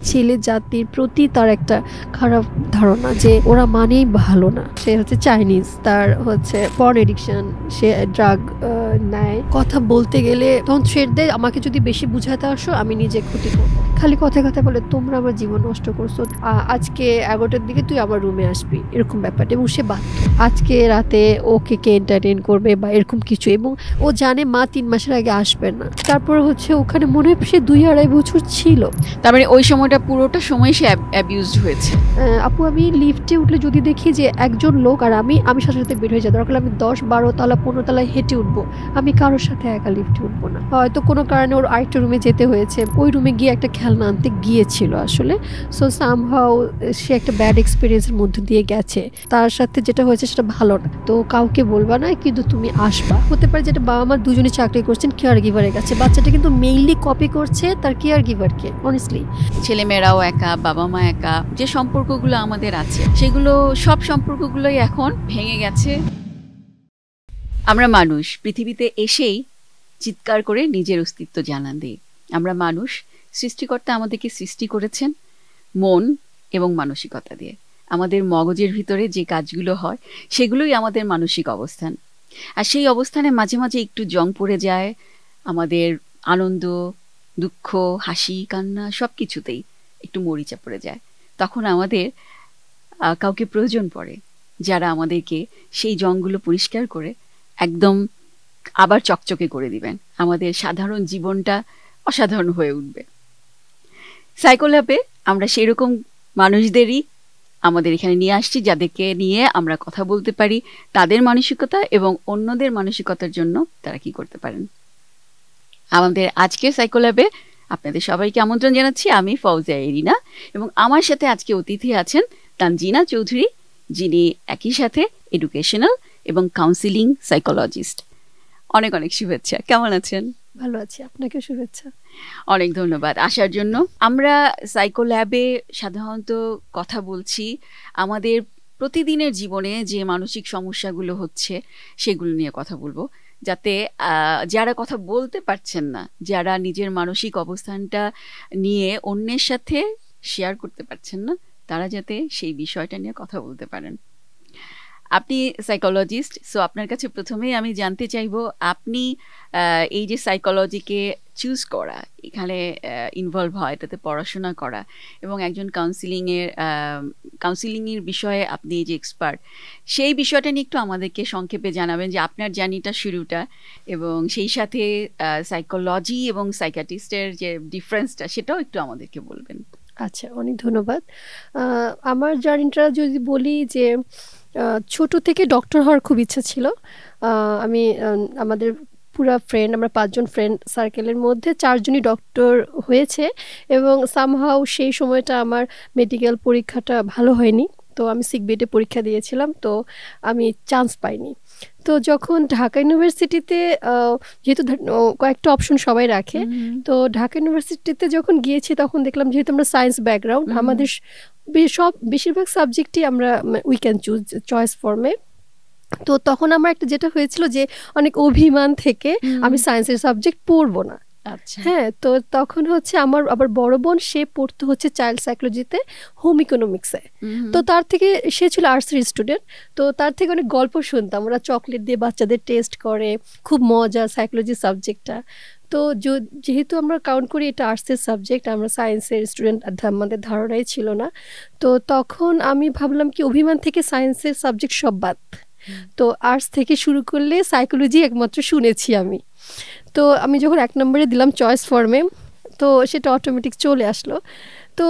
ছেলে জাতির প্রতি তার একটা খারাপ ধারণা যে ওরা মানেই ভালো না। সে হচ্ছে চাইনিজ, তার হচ্ছে পর্ন এডিকশন, সে ড্রাগ নেয়। কথা বলতে গেলে তখন থ্রেট দেয়, আমাকে যদি বেশি বুঝাতে আসো আমি নিজে ক্ষতি করবো। খালি কথায় কথায় বলে তোমরা আমার জীবন নষ্ট করছো, আজকে 11টার দিকে তুই আমার রুমে আসবি, এরকম ব্যাপারটা। এবং সে বাধ্য, আজকে রাতে ওকে কে এন্টারটেইন করবে বা এরকম কিছু। এবং ও জানে মা 3 মাসের আগে আসবে না। তারপর হচ্ছে ওখানে মনে হয় সে 2-2.5 বছর ছিল। তার মানে ওই সময়টা পুরোটা সময় সে অ্যাবিউজড হয়েছে। আপু আমি লিফটে উঠলে যদি দেখি যে একজন লোক আর আমি সাথে সাথে বের হয়ে যাই, দরকার আমি 10-12 তলা 15 তলায় হেঁটে উঠবো, আমি কারোর সাথে একা লিফটে উঠবো না। হয়তো কোনো কারণে ওর আরেকটা রুমে যেতে হয়েছে, ওই রুমে গিয়ে একটা খেলনা আনতে গিয়েছিল আসলে। সো সামহাউ সে একটা ব্যাড এক্সপিরিয়েন্সের মধ্যে দিয়ে গেছে। তার সাথে যেটা হয়েছে সেটা ভালো না, তো কাউকে বলবা না, কিন্তু তুমি আসবা। হতে পারে যেটা বাবা মা দুজনে চাকরি করছেন কেয়ার গিভারের কাছে, বাচ্চাটা কিন্তু মেইনলি কপি করছে তার কেয়ার গিভারকে। অনেস্টলি ছেলেমেয়েরাও একা, বাবা মা একা, যে সম্পর্কগুলো আমাদের আছে সেগুলো সব সম্পর্কগুলোই এখন ভেঙে গেছে। আমরা মানুষ পৃথিবীতে এসেই চিৎকার করে নিজের অস্তিত্ব জানান দিই। আমরা মানুষ, সৃষ্টিকর্তা আমাদেরকে সৃষ্টি করেছেন মন এবং মানসিকতা দিয়ে। আমাদের মগজের ভিতরে যে কাজগুলো হয় সেগুলোই আমাদের মানসিক অবস্থান। আর সেই অবস্থানে মাঝে মাঝে একটু জং পড়ে যায়, আমাদের আনন্দ, দুঃখ, হাসি, কান্না সব কিছুতেই একটু মরিচা পড়ে যায়। তখন আমাদের কাউকে প্রয়োজন পড়ে যারা আমাদেরকে সেই জংগুলো পরিষ্কার করে একদম আবার চকচকে করে দিবেন। আমাদের সাধারণ জীবনটা অসাধারণ হয়ে উঠবে। সাইকোল্যাবে আমরা সেরকম মানুষদেরই আমাদের এখানে নিয়ে আসছি, যাদেরকে নিয়ে আমরা কথা বলতে পারি তাদের মানসিকতা এবং অন্যদের মানসিকতার জন্য তারা কি করতে পারেন। আমাদের আজকের সাইকোল্যাবে আপনাদের সবাইকে আমন্ত্রণ জানাচ্ছি। আমি ফৌজিয়া এরিনা এবং আমার সাথে আজকে অতিথি আছেন তানজিনা চৌধুরী, যিনি একই সাথে এডুকেশনাল এবং কাউন্সিলিং সাইকোলজিস্ট। অনেক অনেক শুভেচ্ছা। কেমন আছেন? ভালো আছি, আপনাকে শুভেচ্ছা। অনেক ধন্যবাদ আসার জন্য। আমরা সাইকোল্যাবে সাধারণত কথা বলছি আমাদের প্রতিদিনের জীবনে যে মানসিক সমস্যাগুলো হচ্ছে সেগুলো নিয়ে কথা বলবো, যাতে যারা কথা বলতে পারছেন না, যারা নিজের মানসিক অবস্থানটা নিয়ে অন্যের সাথে শেয়ার করতে পারছেন না, তারা যাতে সেই বিষয়টা নিয়ে কথা বলতে পারেন। আপনি সাইকোলজিস্ট, সো আপনার কাছে প্রথমেই আমি জানতে চাইবো, আপনি এই যে সাইকোলজিকে চুজ করা, এখানে ইনভলভ হয়, এটাতে পড়াশোনা করা এবং একজন কাউন্সিলিংয়ের বিষয়ে আপনি যে এক্সপার্ট, সেই বিষয়টা নিয়ে একটু আমাদেরকে সংক্ষেপে জানাবেন যে আপনার জার্নিটা শুরুটা এবং সেই সাথে সাইকোলজি এবং সাইকিয়াট্রিস্টের যে ডিফারেন্সটা সেটাও একটু আমাদেরকে বলবেন। আচ্ছা, অনেক ধন্যবাদ। আমার জার্নিটা যদি বলি যে ছোট থেকে ডক্টর হওয়ার খুব ইচ্ছা ছিল। আমি আমাদের পুরা ফ্রেন্ড, আমরা 5 জন ফ্রেন্ড সার্কেলের মধ্যে 4 জনই ডক্টর হয়েছে এবং সামহাউ সেই সময়টা আমার মেডিকেল পরীক্ষাটা ভালো হয়নি, তো আমি সিকবিএডে পরীক্ষা দিয়েছিলাম, তো আমি চান্স পাইনি। তো যখন ঢাকা ইউনিভার্সিটিতে যেহেতু কয়েকটা অপশন সবাই রাখে, তো ঢাকা ইউনিভার্সিটিতে যখন গিয়েছি তখন দেখলাম যেহেতু আমরা সায়েন্স ব্যাকগ্রাউন্ড, আমাদের বেশিরভাগ সাবজেক্টই আমরা উই ক্যান চুজ চয়েস ফর্মে। তো তখন আমার একটা যেটা হয়েছিল যে অনেক অভিমান থেকে আমি সায়েন্সের সাবজেক্ট পড়বো না। হ্যাঁ, তো তখন হচ্ছে আমার আবার বড় বোন, সে পড়তে হচ্ছে চাইল্ড সাইকোলজিতে, হোম ইকোনমিক্সে। তো তার থেকে, সে ছিল আর্টসের স্টুডেন্ট, তো তার থেকে অনেক গল্প শুনতাম, ওরা চকলেট দিয়ে বাচ্চাদের টেস্ট করে, খুব মজা সাইকোলজি সাবজেক্টটা। তো যেহেতু আমরা কাউন্ট করি এটা আর্টসের সাবজেক্ট, আমরা সায়েন্সের স্টুডেন্ট, আমাদের ধারণাই ছিল না। তো তখন আমি ভাবলাম কি অভিমান থেকে সায়েন্সের সাবজেক্ট সব বাদ, তো আর্টস থেকে শুরু করলে সাইকোলজি একমাত্র শুনেছি আমি। তো আমি যখন 1 নম্বরে দিলাম চয়েস ফর্মে, তো সেটা অটোমেটিক চলে আসলো। তো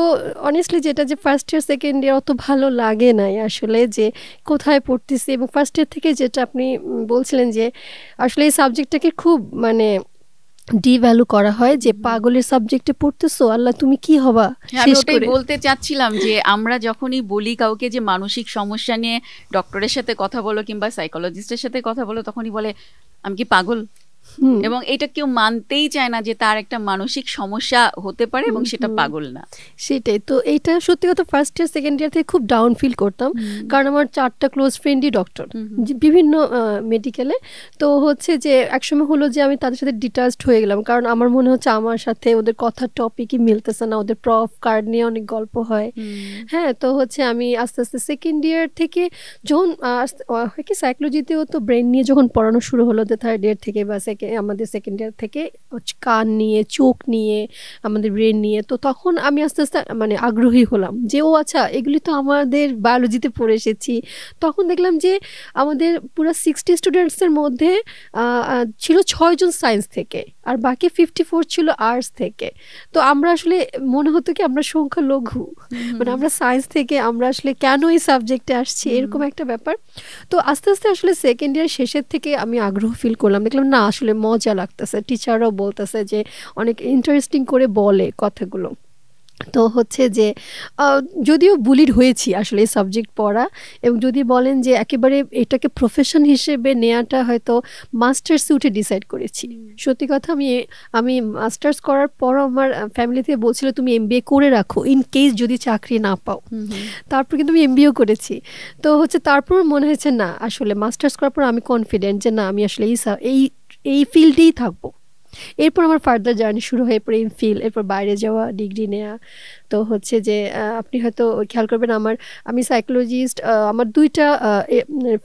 অনেস্টলি যেটা যে ফার্স্ট ইয়ার সেকেন্ড ইয়ার অত ভালো লাগে নাই আসলে, যে কোথায় পড়তেছি। এবং ফার্স্ট ইয়ার থেকে যেটা আপনি বলছিলেন যে আসলে এই সাবজেক্টটাকে খুব মানে ডিভ্যালু করা হয়, যে পাগলের সাবজেক্টে পড়তেছো, আল্লাহ তুমি কি হবা। আমি ওটাই বলতে চাচ্ছিলাম যে আমরা যখনই বলি কাউকে যে মানসিক সমস্যা নিয়ে ডক্টরের সাথে কথা বলো কিংবা সাইকোলজিস্টের সাথে কথা বলো, তখনই বলে আমি কি পাগল। এবং এটা কেউ মানতেই চায় না যে তার একটা মানসিক সমস্যা হতে পারে এবং সেটা পাগল না। সেটাই তো, এইটা সত্যি কথা ফার্স্ট ইয়ার সেকেন্ড ইয়ার থেকে খুব ডাউন ফিল করতাম, কারণ আমার 4টা ক্লোজ ফ্রেন্ডই ডক্টর বিভিন্ন মেডিকেলে। তো হচ্ছে যে একসময় হলো যে আমি তাদের সাথে ডিটাচড হয়ে গেলাম, কারণ আমার মনে হচ্ছে আমার সাথে ওদের কথার টপিকই মিলতেছে না, ওদের প্রফ কার্ড নিয়ে অনেক গল্প হয়। হ্যাঁ, তো হচ্ছে আমি আস্তে আস্তে সেকেন্ড ইয়ার থেকে যখন হয় কি সাইকোলজিতেও তো ব্রেন নিয়ে যখন পড়ানো শুরু হলো, যে থার্ড ইয়ার থেকে বা আমাদের সেকেন্ড ইয়ার থেকে কান নিয়ে, চোখ নিয়ে, আমাদের ব্রেন নিয়ে, তো তখন আমি আস্তে আস্তে মানে আগ্রহী হলাম যে ও আচ্ছা এগুলি তো আমাদের বায়োলজিতে পড়ে এসেছি। তখন দেখলাম যে আমাদের পুরো 60 স্টুডেন্টসের মধ্যে ছিল 6 জন সায়েন্স থেকে, আর বাকি 54 ছিল আর্টস থেকে। তো আমরা আসলে মনে হতো কি আমরা সংখ্যা লঘু, মানে আমরা সায়েন্স থেকে আমরা আসলে কেন এই সাবজেক্টে আসছি, এরকম একটা ব্যাপার। তো আস্তে আস্তে আসলে সেকেন্ড ইয়ার শেষের থেকে আমি আগ্রহ ফিল করলাম, দেখলাম না আসলে মজা লাগতেছে, টিচাররাও বলতেছে যে অনেক ইন্টারেস্টিং করে বলে কথাগুলো। তো হচ্ছে যে যদিও বুলিড হয়েছি আসলে এই সাবজেক্ট পড়া, এবং যদি বলেন যে একেবারে এটাকে প্রফেশন হিসেবে নেওয়াটা হয়তো মাস্টার্সে উঠে ডিসাইড করেছি। সত্যি কথা, আমি মাস্টার্স করার পর আমার ফ্যামিলিতে বলছিল তুমি এমবিএ করে রাখো ইন কেস যদি চাকরি না পাও। তারপর কিন্তু আমি এমবিএও করেছি। তো হচ্ছে তারপর মনে হয়েছে না আসলে মাস্টার্স করার পর আমি কনফিডেন্ট যে না আমি আসলে এই ফিল্ডেই থাকবো। এরপর আমার ফার্দার জার্নি শুরু হয়, এরপর এমফিল, এরপর বাইরে যাওয়া, ডিগ্রি নেওয়া। তো হচ্ছে যে আপনি হয়তো খেয়াল করবেন আমি সাইকোলজিস্ট, আমার 2টা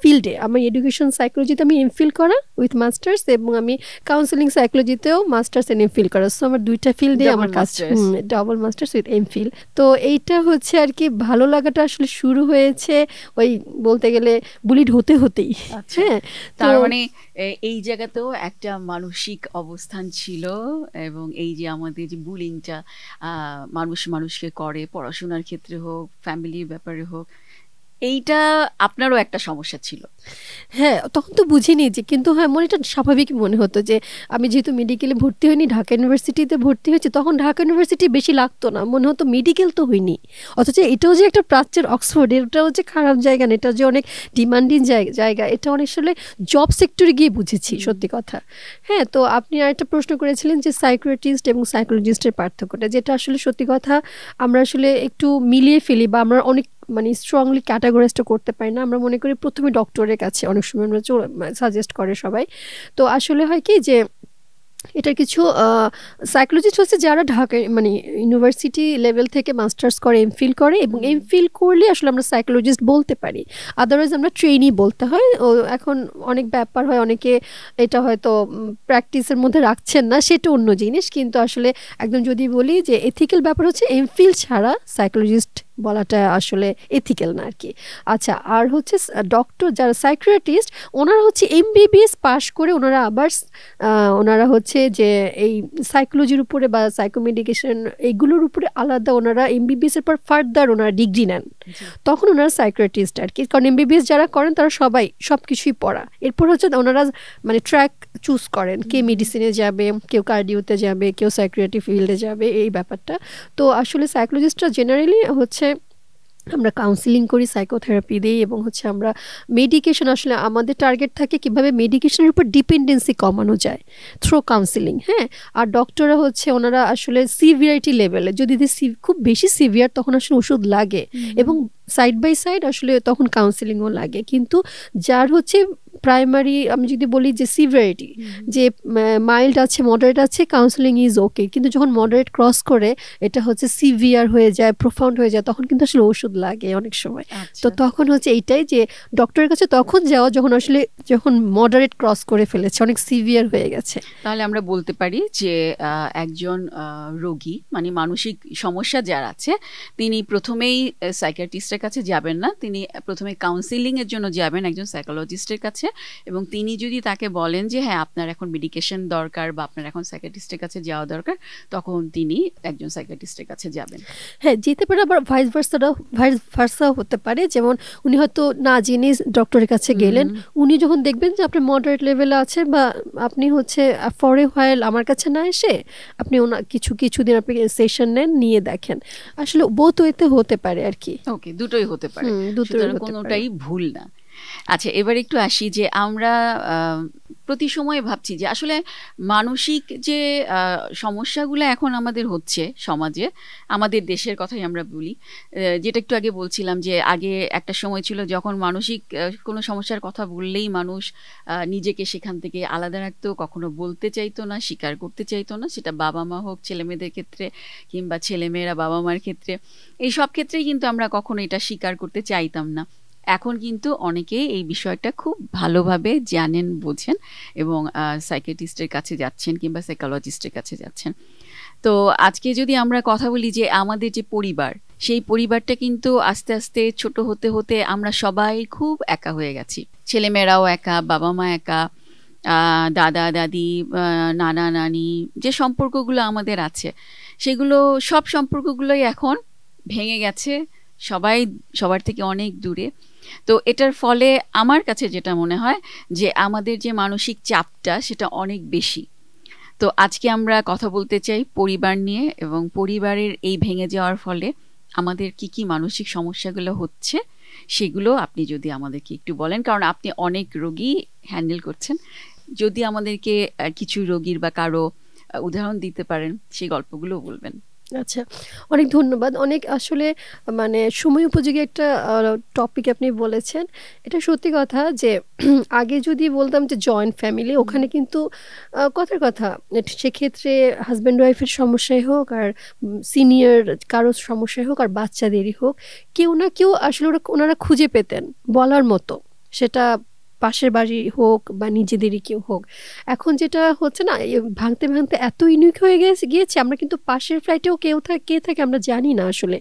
ফিল্ডে, আমার এডুকেশন সাইকোলজিতে আমি এমফিল করা উইথ মাস্টার্স, এবং আমি কাউন্সেলিং সাইকোলজিতেও মাস্টার্স এন্ড এমফিল করা। সো আমার 2টা ফিল্ডে আমার কাজ, ডাবল মাস্টার্স উইথ এমফিল। তো এইটা হচ্ছে আর কি ভালো লাগাটা আসলে শুরু হয়েছে ওই বলতে গেলে বুলিড হতেই। হ্যাঁ, তার মানে এই জায়গাতেও একটা মানসিক অবস্থান ছিল, এবং এই যে আমাদের যে বুলিংটা মানুষকে করে, পড়াশোনার ক্ষেত্রে হোক, ফ্যামিলির ব্যাপারে হোক, এইটা আপনারও একটা সমস্যা ছিল। হ্যাঁ, তখন তো বুঝিনি যে, কিন্তু হ্যাঁ মনে এটা স্বাভাবিক মনে হতো যে আমি যেহেতু মেডিকেলে ভর্তি হইনি, ঢাকা ইউনিভার্সিটিতে ভর্তি হয়েছি, তখন ঢাকা ইউনিভার্সিটি বেশি লাগতো না, মনে হতো মেডিকেল তো হইনি। অথচ এটাও যে একটা প্রাচ্যের অক্সফোর্ড, এটাও যে খারাপ জায়গা না, এটা যে অনেক ডিমান্ডিং জায়গা, এটা অনেক আসলে জব সেক্টরে গিয়ে বুঝেছি সত্যি কথা। হ্যাঁ, তো আপনি আরেকটা প্রশ্ন করেছিলেন যে সাইকিয়াট্রিস্ট এবং সাইকোলজিস্টের পার্থক্যটা, যেটা আসলে সত্যি কথা আমরা আসলে একটু মিলিয়ে ফেলি, বা আমরা অনেক মানে স্ট্রংলি ক্যাটাগরাইজটা করতে পারি না। আমরা মনে করি প্রথমে ডক্টরের কাছে অনেক সময় আমরা সাজেস্ট করে সবাই। তো আসলে হয় কি যে এটা কিছু সাইকোলজিস্ট হচ্ছে যারা ঢাকায় মানে ইউনিভার্সিটি লেভেল থেকে মাস্টার্স করে, এমফিল করে, এবং এমফিল করলে আসলে আমরা সাইকোলজিস্ট বলতে পারি, আদারওয়াইজ আমরা ট্রেনি বলতে হয়। এখন অনেক ব্যাপার হয়, অনেকে এটা হয়তো প্র্যাকটিসের মধ্যে রাখছেন না, সেটা অন্য জিনিস। কিন্তু আসলে একদম যদি বলি যে এথিক্যাল ব্যাপার হচ্ছে এমফিল ছাড়া সাইকোলজিস্ট বলাটা আসলে এথিক্যাল না আর কি। আচ্ছা, আর হচ্ছে ডক্টর যারা সাইকিয়াট্রিস্ট, ওনারা হচ্ছে এমবিবিএস পাশ করে ওনারা হচ্ছে যে এই সাইকোলজির উপরে বা সাইকোমেডিকেশন এইগুলোর উপরে আলাদা ওনারা এমবিবিএস এর পর ফার্দার ওনারা ডিগ্রি নেন, তখন ওনারা সাইকিয়াট্রিস্ট আর কি। কারণ এমবিবিএস যারা করেন তারা সবাই সব কিছুই পড়া, এরপর হচ্ছে ওনারা মানে ট্র্যাক চুজ করেন, কে মেডিসিনে যাবে, কেউ কার্ডিওতে যাবে, কেউ সাইকিয়াট্রি ফিল্ডে যাবে, এই ব্যাপারটা। তো আসলে সাইকোলজিস্টরা জেনারেলি হচ্ছে আমরা কাউন্সিলিং করি, সাইকোথেরাপি দিই, এবং হচ্ছে আমরা মেডিকেশন, আসলে আমাদের টার্গেট থাকে কিভাবে মেডিকেশনের উপর ডিপেন্ডেন্সি কমানো যায় থ্রু কাউন্সিলিং। হ্যাঁ, আর ডক্টররা হচ্ছে ওনারা আসলে সিভিয়ারিটি লেভেলে, যদি খুব বেশি সিভিয়ার তখন আসলে ওষুধ লাগে, এবং সাইড বাই সাইড আসলে তখন কাউন্সিলিংও লাগে। কিন্তু যার হচ্ছে প্রাইমারি, আমি যদি বলি যে সিভিয়ারিটি, যে মাইল্ড আছে, মডারেট আছে, কাউন্সিলিং ইজ ওকে, কিন্তু যখন মডারেট ক্রস করে এটা হচ্ছে সিভিয়ার হয়ে যায়, প্রোফাউন্ড হয়ে যায়, তখন কিন্তু আসলে ওষুধ লাগে অনেক সময়। তো তখন হচ্ছে এইটাই যে ডক্টরের কাছে তখন যাওয়া যখন মডারেট ক্রস করে ফেলেছে, অনেক সিভিয়ার হয়ে গেছে। তাহলে আমরা বলতে পারি যে একজন রোগী মানে মানসিক সমস্যা যার আছে, তিনি প্রথমেই সাইকিয়াট্রিস্টের কাছে যাবেন না, তিনি প্রথমে কাউন্সিলিং এর জন্য যাবেন একজন সাইকোলজিস্টের কাছে, এবং তিনি যদি তাকে বলেন যে হ্যাঁ আপনার এখন মেডিকেশন দরকার বা আপনার এখন সাইকিয়াট্রিস্টের কাছে যাওয়া দরকার, তখন তিনি একজন সাইকিয়াট্রিস্টের কাছে যাবেন। হ্যাঁ, যেতে পারে, আবার ভাইস ভার্সাও হতে পারে। যেমন উনি হয়তো না জেনে ডক্টরের কাছে গেলেন, উনি যখন দেখবেন যে আপনি মডারেট লেভেলে আছে, বা আপনি হচ্ছে ফর এ হোয়াইল আমার কাছে না এসে আপনি কিছুদিন আপনি সেশন নেন, নিয়ে দেখেন, আসলে বোথ ওয়েতে হতে পারে আর কি। ওকে, দুটোই হতে পারে, কোনোটাই ভুল না। আচ্ছা, এবার একটু আসি যে আমরা প্রতি সময় ভাবছি যে আসলে মানসিক যে সমস্যাগুলো এখন আমাদের হচ্ছে সমাজে, আমাদের দেশের কথাই আমরা বলি, যেটা একটু আগে বলছিলাম যে আগে একটা সময় ছিল যখন মানসিক কোনো সমস্যার কথা বললেই মানুষ নিজেকে সেখান থেকে আলাদা রাখতো, কখনো বলতে চাইতো না, স্বীকার করতে চাইতো না, সেটা বাবা মা হোক ছেলে মেয়েদের ক্ষেত্রে কিংবা ছেলেমেয়েরা বাবা মার ক্ষেত্রে, এই সব ক্ষেত্রেই কিন্তু আমরা কখনো এটা স্বীকার করতে চাইতাম না। এখন কিন্তু অনেকেই এই বিষয়টা খুব ভালোভাবে জানেন, বোঝেন এবং সাইকিয়াট্রিস্টের কাছে যাচ্ছেন কিংবা সাইকোলজিস্টের কাছে যাচ্ছেন। তো আজকে যদি আমরা কথা বলি যে আমাদের যে পরিবার, সেই পরিবারটা কিন্তু আস্তে আস্তে ছোট হতে হতে আমরা সবাই খুব একা হয়ে গেছি। ছেলেমেয়েরাও একা, বাবা মা একা, দাদা দাদি, নানা নানি, যে সম্পর্কগুলো আমাদের আছে সেগুলো সব সম্পর্কগুলোই এখন ভেঙে গেছে, সবাই সবার থেকে অনেক দূরে। তো এটার ফলে আমার কাছে যেটা মনে হয় যে আমাদের যে মানসিক চাপটা সেটা অনেক বেশি। তো আজকে আমরা কথা বলতে চাই পরিবার নিয়ে, এবং পরিবারের এই ভেঙে যাওয়ার ফলে আমাদের কি কি মানসিক সমস্যাগুলো হচ্ছে সেগুলো আপনি যদি আমাদেরকে একটু বলেন, কারণ আপনি অনেক রোগী হ্যান্ডেল করছেন, যদি আমাদেরকে কিছু রোগীর বা কারো উদাহরণ দিতে পারেন, সেই গল্পগুলো বলবেন। আচ্ছা, অনেক ধন্যবাদ। অনেক আসলে মানে সময় উপযোগী একটা টপিক আপনি বলেছেন। এটা সত্যি কথা যে আগে যদি বলতাম যে জয়েন্ট ফ্যামিলি, ওখানে কিন্তু কথার কথা, সেক্ষেত্রে হাজব্যান্ড ওয়াইফের সমস্যাই হোক আর সিনিয়র কারোর সমস্যাই হোক আর বাচ্চাদেরই হোক, কেউ না কেউ আসলে ওনারা খুঁজে পেতেন বলার মতো, সেটা পাশের বাড়ি হোক বা নিজেদেরই কেউ হোক। এখন যেটা হচ্ছে না, ভাঙতে ভাঙতে এত ইউনিক হয়ে গিয়েছে, আমরা কিন্তু পাশের ফ্লাইটেও কে থাকে আমরা জানি না আসলে।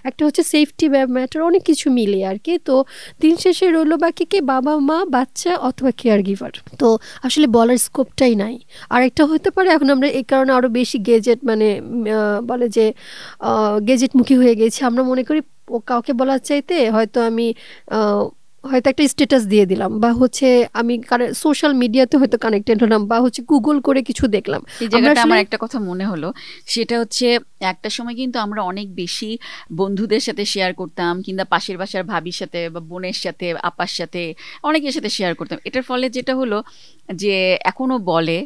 একটা হচ্ছে সেফটি ম্যাটার, অনেক কিছু মিলে আর কি। তো দিন শেষে রইল বাকি কে, বাবা মা, বাচ্চা অথবা কেয়ার গিভার। তো আসলে বলার স্কোপটাই নাই। আর একটা হতে পারে এখন আমরা এই কারণে আরও বেশি গেজেট, মানে বলে যে গেজেটমুখী হয়ে গেছি। আমরা মনে করি ও কাউকে বলার চাইতে হয়তো আমি হয়তো একটা স্ট্যাটাস দিয়ে দিলাম, বা হচ্ছে আমি সোশ্যাল মিডিয়াতে হয়তো কানেক্টেড হলাম, বা হচ্ছে গুগল করে কিছু দেখলাম। এই জায়গাটা আমার একটা কথা মনে হলো, সেটা হচ্ছে একটা সময় কিন্তু আমরা অনেক বেশি বন্ধুদের সাথে শেয়ার করতাম, কিংবা পাশের বাসার ভাবির সাথে বা বোনের সাথে, আপার সাথে, অনেকের সাথে শেয়ার করতাম। এটার ফলে যেটা হলো যে এখনো বলে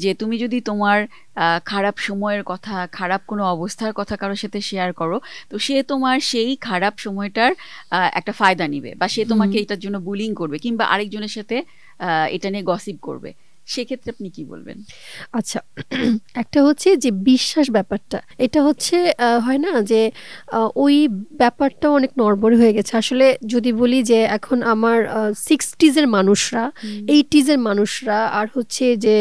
যে তুমি যদি তোমার খারাপ সময়ের কথা, খারাপ কোনো অবস্থার কথা কারোর সাথে শেয়ার করো, তো সে তোমার সেই খারাপ সময়টার একটা ফায়দা নিবে, বা সে তোমাকে এটার জন্য বুলিং করবে, কিংবা আরেকজনের সাথে এটা নিয়ে গসিপ করবে। সেক্ষেত্রে আপনি কি বলবেন? আচ্ছা, একটা হচ্ছে যে বিশ্বাস ব্যাপারটা, এটা হচ্ছে হয় না যে ওই ব্যাপারটা অনেক নড়বড়ে হয়ে গেছে আসলে। যদি বলি যে এখন আমার 60s-এর মানুষরা, 80s-এর মানুষরা, আর হচ্ছে যে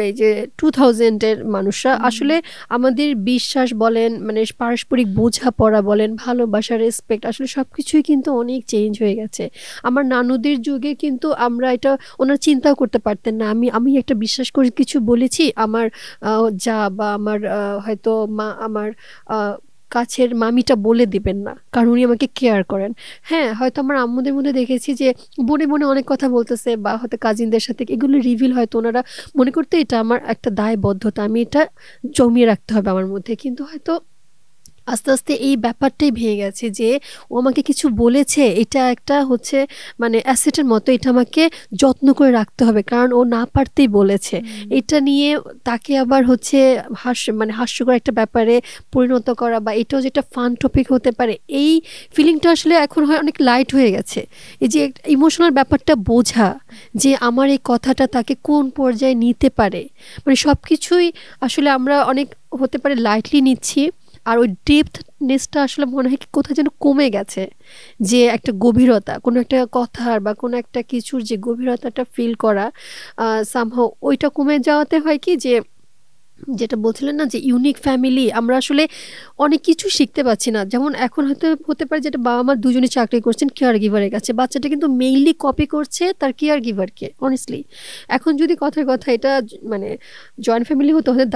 এই যে 2000-এর মানুষরা, আসলে আমাদের বিশ্বাস বলেন, মানে পারস্পরিক বোঝাপড়া বলেন, ভালোবাসা, রেসপেক্ট, আসলে সব কিছুই কিন্তু অনেক চেঞ্জ হয়ে গেছে। আমার নানুদের যুগে কিন্তু আমরা এটা ওনারা চিন্তাও করতে পারতেন না। আমি একটা বিশ্বাস করে কিছু বলেছি, আমার যা বা আমার হয়তো মা, আমার কাছের মামিটা বলে দিবেন না, কারণ উনি আমাকে কেয়ার করেন। হ্যাঁ, হয়তো আমার আম্মুদের মধ্যে দেখেছি যে বনে বনে অনেক কথা বলতেছে, বা হয়তো কাজিনদের সাথে, এগুলো রিভিল হয়তো ওনারা মনে করতে এটা আমার একটা দায়বদ্ধতা, আমি এটা জমিয়ে রাখতে হবে আমার মধ্যে। কিন্তু হয়তো আস্তে আস্তে এই ব্যাপারটাই ভেঙে গেছে যে ও আমাকে কিছু বলেছে, এটা একটা হচ্ছে মানে অ্যাসেটের মতো, এটা আমাকে যত্ন করে রাখতে হবে, কারণ ও না পারতেই বলেছে। এটা নিয়ে তাকে আবার হচ্ছে হাস্যকর একটা ব্যাপারে পরিণত করা, বা এটাও যেটা ফান টপিক হতে পারে, এই ফিলিংটা আসলে এখন হয় অনেক লাইট হয়ে গেছে। এই যে ইমোশনাল ব্যাপারটা বোঝা, যে আমার এই কথাটা তাকে কোন পর্যায়ে নিতে পারে, মানে সব কিছুই আসলে আমরা অনেক হতে পারে লাইটলি নিচ্ছি। আর ওই ডেপথনেসটা আসলে মনে হয় কি কোথায় যেন কমে গেছে, যে একটা গভীরতা, কোনো একটা কথার বা কোনো একটা কিছুর যে গভীরতাটা ফিল করা, সামহাও ওইটা কমে যাওয়াতে হয় কি, যে যেটা বলছিলেন না যে ইউনিক ফ্যামিলি, আমরা আসলে অনেক কিছু শিখতে পাচ্ছি না। যেমন এখন হয়তো হতে পারে যেটা বাবা মা দুজনে চাকরি করছেন কেয়ার গিভারের কাছে, বাচ্চাটা কিন্তু মেইনলি কপি করছে তার কেয়ার গিভারকে। অনেস্টলি এখন যদি কথার কথা এটা মানে জয়েন্ট ফ্যামিলি হতে হতে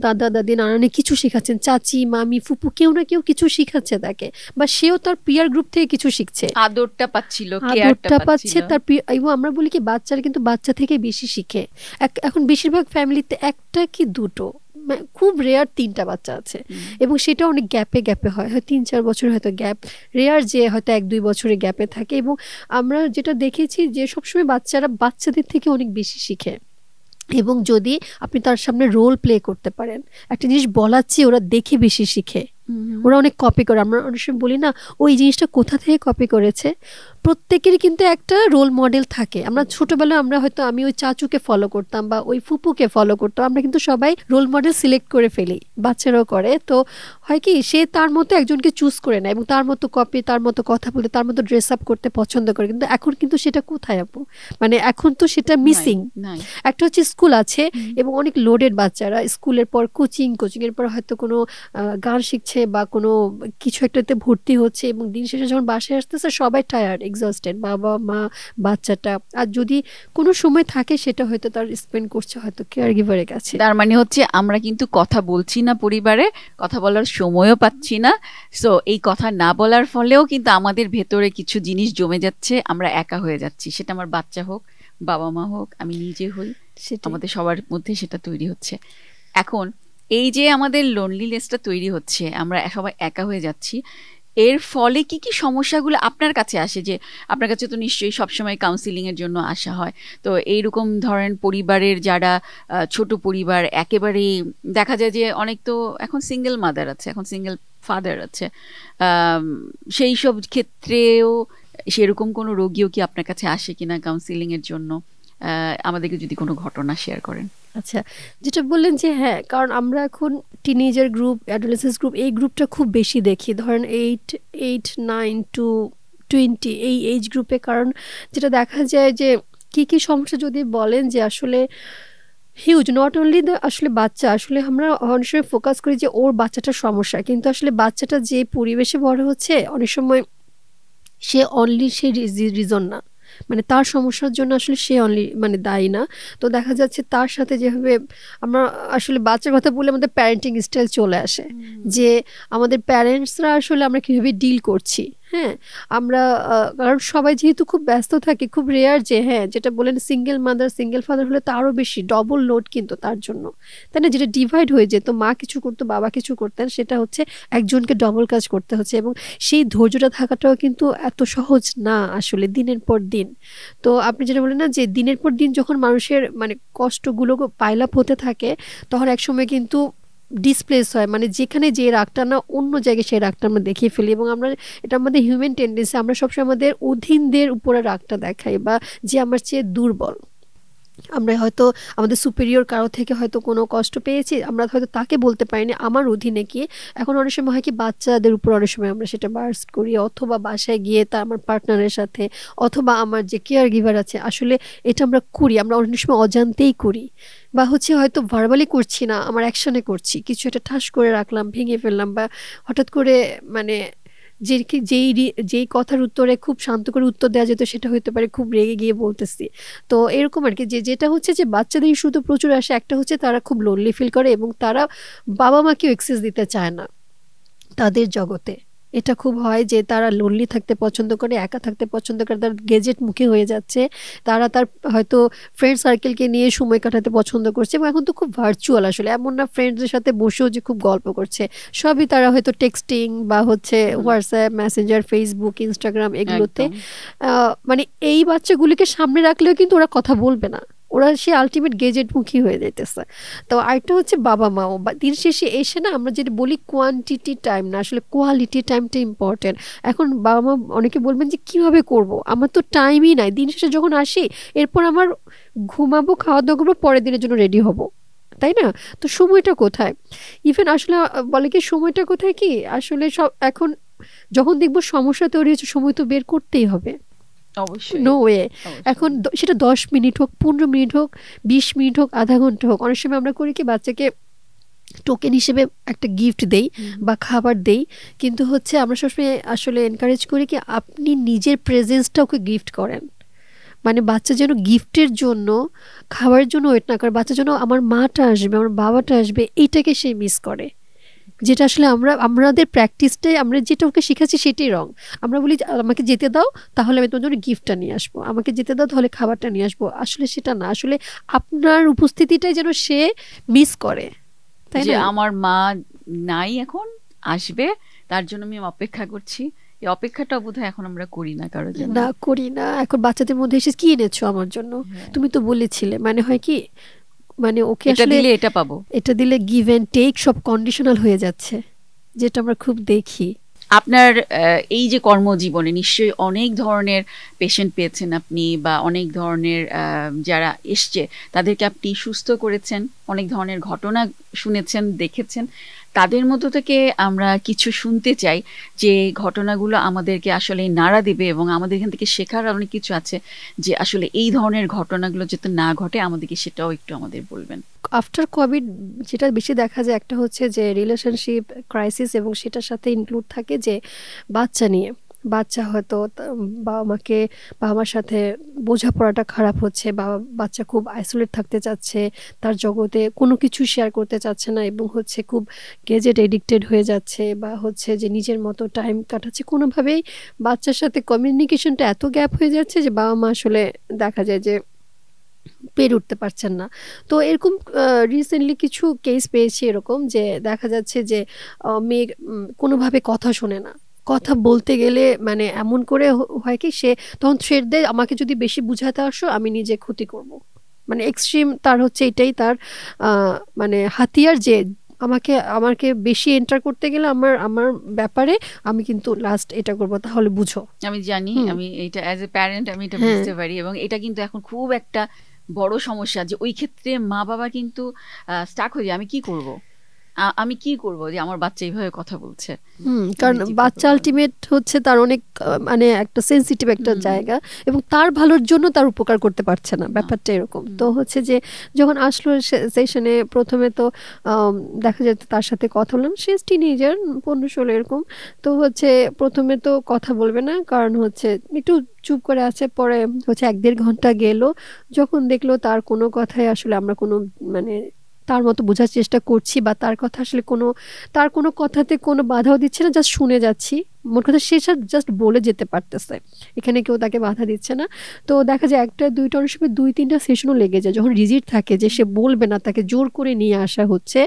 দাদা দাদি নানানি কিছু শেখাচ্ছেন, চাচি মামি ফুপু কেউ না কেউ কিছু শিখাচ্ছে তাকে, বা সেও তার পিয়ার গ্রুপ থেকে কিছু শিখছে, আদরটা পাচ্ছিল, আদরটা পাচ্ছে তার। এবং আমরা বলি কি বাচ্চারা কিন্তু বাচ্চা থেকে বেশি শিখে। এখন বেশিরভাগ ফ্যামিলিতে একটা কি দুটো খুব রেয়ার 3টা বাচ্চা আছে, এবং সেটা অনেক গ্যাপে গ্যাপে হয়, 3-4 বছর হয়তো গ্যাপ, রেয়ার যে হয়তো 1-2 বছরের গ্যাপে থাকে। এবং আমরা যেটা দেখেছি যে সবসময় বাচ্চারা বাচ্চাদের থেকে অনেক বেশি শিখে, এবং যদি আপনি তার সামনে রোল প্লে করতে পারেন, একটা জিনিস বলার চেয়ে ওরা দেখে বেশি শিখে, ওরা অনেক কপি করে। আমরা অনেক সময় বলি না ওই জিনিসটা কোথা থেকে কপি করেছে, প্রত্যেকেরই কিন্তু একটা রোল মডেল থাকে। আমরা ছোটবেলায় আমরা হয়তো আমি ওই চাচুকে ফলো করতাম বা ওই ফুপুকে ফলো করতাম, আমরা কিন্তু সবাই রোল মডেল সিলেক্ট করে ফেলি, বাচ্চারাও করে। তো হয় কি সে তার মতো একজনকে চুজ করে নেয় এবং তার মতো কপি, তার মতো কথা বলতে, তার মতো ড্রেস আপ করতে পছন্দ করে। কিন্তু এখন কিন্তু সেটা কোথায় আপু, মানে এখন তো সেটা মিসিং। একটা হচ্ছে স্কুল আছে এবং অনেক লোডেড বাচ্চারা, স্কুলের পর কোচিং এর পর হয়তো কোনো গান শিখছে বা কোনো কিছু একটাতে ভর্তি হচ্ছে, এবং দিন শেষে যখন বাসায় আসতেছে সবাই টায়ার্ড, এক্সস্টেড, বাবা মা বাচ্চাটা। আর যদি কোনো সময় থাকে সেটা হয়তো তার স্পেন্ড করছে হয়তো কেয়ার গিভারের কাছে। তার মানে হচ্ছে আমরা কিন্তু কথা বলছি না, পরিবারে কথা বলার সময়ও পাচ্ছি না। সো এই কথা না বলার ফলেও কিন্তু আমাদের ভেতরে কিছু জিনিস জমে যাচ্ছে, আমরা একা হয়ে যাচ্ছি। সেটা আমার বাচ্চা হোক, বাবা মা হোক, আমি নিজে হই, আমাদের সবার মধ্যে সেটা তৈরি হচ্ছে। এখন এই যে আমাদের লোনলিনেসটা তৈরি হচ্ছে, আমরা সবাই একা হয়ে যাচ্ছি, এর ফলে কি কি সমস্যাগুলো আপনার কাছে আসে? যে আপনার কাছে তো নিশ্চয়ই সবসময় কাউন্সিলিং এর জন্য আসা হয়, তো এইরকম ধরেন পরিবারের যারা ছোট পরিবার, একেবারে দেখা যায় যে অনেক তো এখন সিঙ্গেল মাদার আছে, এখন সিঙ্গেল ফাদার আছে, সেই সব ক্ষেত্রেও সেরকম কোনো রোগীও কি আপনার কাছে আসে কিনা কাউন্সিলিং এর জন্য? আমাদেরকে যদি কোনো ঘটনা শেয়ার করেন। আচ্ছা, যেটা বললেন যে হ্যাঁ, কারণ আমরা এখন টিনেজার গ্রুপ, অ্যাডোলেসেন্স গ্রুপ, এই গ্রুপটা খুব বেশি দেখি, ধরেন 8, 9 to 20 এই এজ গ্রুপে। কারণ যেটা দেখা যায় যে কি কি সমস্যা যদি বলেন যে আসলে হিউজ, নট অনলি দ্য আসলে বাচ্চা, আসলে আমরা অনেক সময় ফোকাস করি যে ওর বাচ্চাটার সমস্যা, কিন্তু আসলে বাচ্চাটা যে পরিবেশে বড় হচ্ছে অনেক সময় সে অনলি সে রিজন না, মানে তার সমস্যার জন্য আসলে সে অনলি মানে দায়ী না। তো দেখা যাচ্ছে তার সাথে যেভাবে আমরা আসলে বাচ্চার কথা বলে আমাদের প্যারেন্টিং স্টাইল চলে আসে, যে আমাদের প্যারেন্টসরা আসলে আমরা কীভাবে ডিল করছি। হ্যাঁ, আমরা কারণ সবাই যেহেতু খুব ব্যস্ত থাকি, খুব রেয়ার যে হ্যাঁ যেটা বলেন সিঙ্গেল মাদার সিঙ্গেল ফাদার হলে তো আরও বেশি ডবল লোড কিন্তু তার জন্য, তাই না? যেটা ডিভাইড হয়ে যেত, মা কিছু করতো বাবা কিছু করতেন, সেটা হচ্ছে একজনকে ডবল কাজ করতে হচ্ছে, এবং সেই ধৈর্যটা থাকাটাও কিন্তু এত সহজ না আসলে দিনের পর দিন। তো আপনি যেটা বলেন না যে দিনের পর দিন যখন মানুষের মানে কষ্টগুলো পাইল আপ হতে থাকে, তখন একসময় কিন্তু ডিসপ্লেস হয়, মানে যেখানে যে রাগটা না অন্য জায়গায় সেই রাগটা আমরা দেখিয়ে ফেলি। এবং আমরা এটা আমাদের হিউম্যান টেন্ডেন্সি, আমরা সবসময় আমাদের অধীনদের উপরে রাগটা দেখাই, বা যে আমার চেয়ে দুর্বল, আমরা হয়তো আমাদের সুপেরিয়র কারো থেকে হয়তো কোনো কষ্ট পেয়েছি, আমরা হয়তো তাকে বলতে পারিনি আমার অধীনে কি। এখন অনেক সময় হয় কি বাচ্চাদের উপর অনেক সময় আমরা সেটা বার্স্ট করি, অথবা বাসায় গিয়ে তা আমার পার্টনারের সাথে, অথবা আমার যে কেয়ার গিভার আছে, আসলে এটা আমরা করি, আমরা অনেক সময় অজান্তেই করি, বা হচ্ছে হয়তো ভার্বালি করছি না, আমার অ্যাকশনে করছি, কিছু একটা ঠাস করে রাখলাম, ভেঙে ফেললাম, বা হঠাৎ করে মানে যেই কথার উত্তরে খুব শান্ত করে উত্তর দেওয়া যেত সেটা হতে পারে খুব রেগে গিয়ে বলতেছি। তো এরকম আর কি, যেটা হচ্ছে যে বাচ্চাদের ইস্যু তো প্রচুর আসে। একটা হচ্ছে তারা খুব লোনলি ফিল করে এবং তারা বাবা মাকেও অ্যাক্সেস দিতে চায় না তাদের জগতে। এটা খুব হয় যে তারা লোনলি থাকতে পছন্দ করে, একা থাকতে পছন্দ করে, তার গেজেট মুখে হয়ে যাচ্ছে, তারা তার হয়তো ফ্রেন্ড সার্কেলকে নিয়ে সময় কাটাতে পছন্দ করছে। এবং এখন তো খুব ভার্চুয়াল, আসলে এমন না ফ্রেন্ডসদের সাথে বসেও যে খুব গল্প করছে, সবই তারা হয়তো টেক্সটিং বা হচ্ছে হোয়াটসঅ্যাপ, মেসেঞ্জার, ফেসবুক, ইনস্টাগ্রাম এগুলোতে। মানে এই বাচ্চাগুলিকে সামনে রাখলেও কিন্তু ওরা কথা বলবে না, ওরা সে আলটিমেট গেজেট মুখী হয়ে যাইতেছে। তো আরেকটা হচ্ছে বাবা মাও দিন শেষে এসে না, আমরা যেটা বলি কোয়ান্টিটি টাইম না, আসলে কোয়ালিটি টাইমটা ইম্পর্টেন্ট। এখন বাবা মা অনেকে বলবেন যে কিভাবে করব, আমার তো টাইমই নাই, দিন শেষে যখন আসি এরপর আমার ঘুমাবো, খাওয়া দাওয়া করবো, পরের দিনের জন্য রেডি হব, তাই না? তো সময়টা কোথায়? ইভেন আসলে বলে কি সময়টা কোথায়, কি আসলে সব এখন যখন দেখবো সমস্যা তৈরি হচ্ছে, সময় তো বের করতেই হবে, নো ওয়ে। এখন সেটা 10 মিনিট হোক, 15 মিনিট হোক, 20 মিনিট হোক, আধা ঘন্টা হোক। অনেক সময় আমরা করি কি বাচ্চাকে টোকেন হিসেবে একটা গিফট দেই বা খাবার দেই, কিন্তু হচ্ছে আমরা সবসময় আসলে এনকারেজ করি কি আপনি নিজের প্রেজেন্সটা ওকে গিফট করেন, মানে বাচ্চা যেন গিফটের জন্য, খাবারের জন্য ওয়েট না করে, বাচ্চা যেন আমার মাটা আসবে, আমার বাবাটা আসবে, এইটাকে সে মিস করে। যেটা আসলে আমাদের প্র্যাকটিসটাই, আমরা যেটা ওকে শিখাচ্ছি সেটাই রং। আমরা বলি আমাকে যেতে দাও তাহলে আমি তোমার জন্য গিফটটা নিয়ে আসবো, আমাকে যেতে দাও তাহলে খাবারটা নিয়ে আসবো, আসলে সেটা না, আসলে আপনার উপস্থিতিটাই যেন সে মিস করে। তাই যে না? আমার মা নাই, এখন আসবে, তার জন্য আমি অপেক্ষা করছি। এই অপেক্ষাটা বোধহয় এখন আমরা করি না কারোর জন্য। না, করি না। এখন বাচ্চাদের মধ্যে এসে কি এনেছো আমার জন্য, হ্যাঁ, তুমি তো বলেছিলে, মানে হয় কি, মানে ওকে এটা আসলে দিলে এটা পাবো। এটা দিলে গিভ অ্যান্ড টেক সব কন্ডিশনাল হয়ে যাচ্ছে, যেটা আমরা খুব দেখি। আপনার এই যে কর্মজীবনে নিশ্চয়ই অনেক ধরনের পেশেন্ট পেয়েছেন আপনি, বা অনেক ধরনের যারা এসছে তাদেরকে আপনি সুস্থ করেছেন, অনেক ধরনের ঘটনা শুনেছেন, দেখেছেন। তাদের মধ্যে থেকে আমরা কিছু শুনতে চাই যে ঘটনাগুলো আমাদেরকে আসলে নাড়া দেবে, এবং আমাদের এখান থেকে শেখার অনেক কিছু আছে, যে আসলে এই ধরনের ঘটনাগুলো যাতে না ঘটে আমাদেরকে সেটাও একটু আমাদের বলবেন। আফটার কোভিড যেটা বেশি দেখা যায়, একটা হচ্ছে যে রিলেশনশিপ ক্রাইসিস, এবং সেটার সাথে ইনক্লুড থাকে যে বাচ্চা নিয়ে, বাচ্চা হয়তো বাবা মার সাথে বোঝাপড়াটা খারাপ হচ্ছে, বা বাচ্চা খুব আইসোলেট থাকতে চাচ্ছে, তার জগতে কোনো কিছু শেয়ার করতে চাচ্ছে না, এবং হচ্ছে খুব গেজেট এডিক্টেড হয়ে যাচ্ছে, বা হচ্ছে যে নিজের মতো টাইম কাটাচ্ছে, কোনোভাবেই বাচ্চার সাথে কমিউনিকেশনটা এত গ্যাপ হয়ে যাচ্ছে যে বাবা মা আসলে দেখা যায় যে পেরে উঠতে পারছেন না। তো এরকম রিসেন্টলি কিছু কেস পেয়েছি এরকম, যে দেখা যাচ্ছে যে মেয়ে কোনোভাবে কথা শোনে না, কথা বলতে গেলে মানে এমন করে হয় কি, সে তখন ছেড়ে দেয়, আমাকে যদি বেশি বুঝাতে আসো আমি নিজে ক্ষতি করব, মানে এক্সট্রিম তার হচ্ছে এটাই তার মানে হাতিয়ার, যে আমাকে বেশি এন্টার করতে গেলে আমার আমার ব্যাপারে আমি কিন্তু লাস্ট এটা করব, তাহলে বুঝো। আমি জানি, আমি এটা অ্যাজ এ প্যারেন্ট আমি এটা হ্যাঁ, বুঝতে পারি, এবং এটা কিন্তু এখন খুব একটা বড় সমস্যা, যে ওই ক্ষেত্রে মা বাবা কিন্তু স্টাক হয়ে যায়, আমি কি করব, আমি কি করব যে আমার বাচ্চা এইভাবে কথা বলছে। কারণ বাচ্চা আলটিমেট হচ্ছে তার অনেক মানে একটা সেন্সিটিভ একটা জায়গা, এবং তার ভালোর জন্য তার উপকার করতে পারছে না, ব্যাপারটা এরকম। তো হচ্ছে যে যখন আসলো সেশনে, প্রথমে তো দেখা যেত তার সাথে কথা বললাম, সে টিনেজার 15-16 এরকম। তো হচ্ছে প্রথমে তো কথা বলবে না, কারণ হচ্ছে একটু চুপ করে আছে। পরে হচ্ছে 1-1.5 ঘন্টা গেল, যখন দেখলো তার কোনো কথাই আসলে আমরা কোনো মানে তার মতো বোঝার চেষ্টা করছি, বা তার কথা আসলে তার কোনো কথাতে কোনো বাধাও দিচ্ছে না, জাস্ট শুনে যাচ্ছি, মোট কথা সে জাস্ট বলে যেতে পারতেছে, এখানে কেউ তাকে বাধা দিচ্ছে না। তো দেখা যায় 1-2টা, অনেক সময় 2-3টা সেশনও লেগে যায়, যখন রিজিট থাকে যে সে বলবে না, তাকে জোর করে নিয়ে আসা হচ্ছে,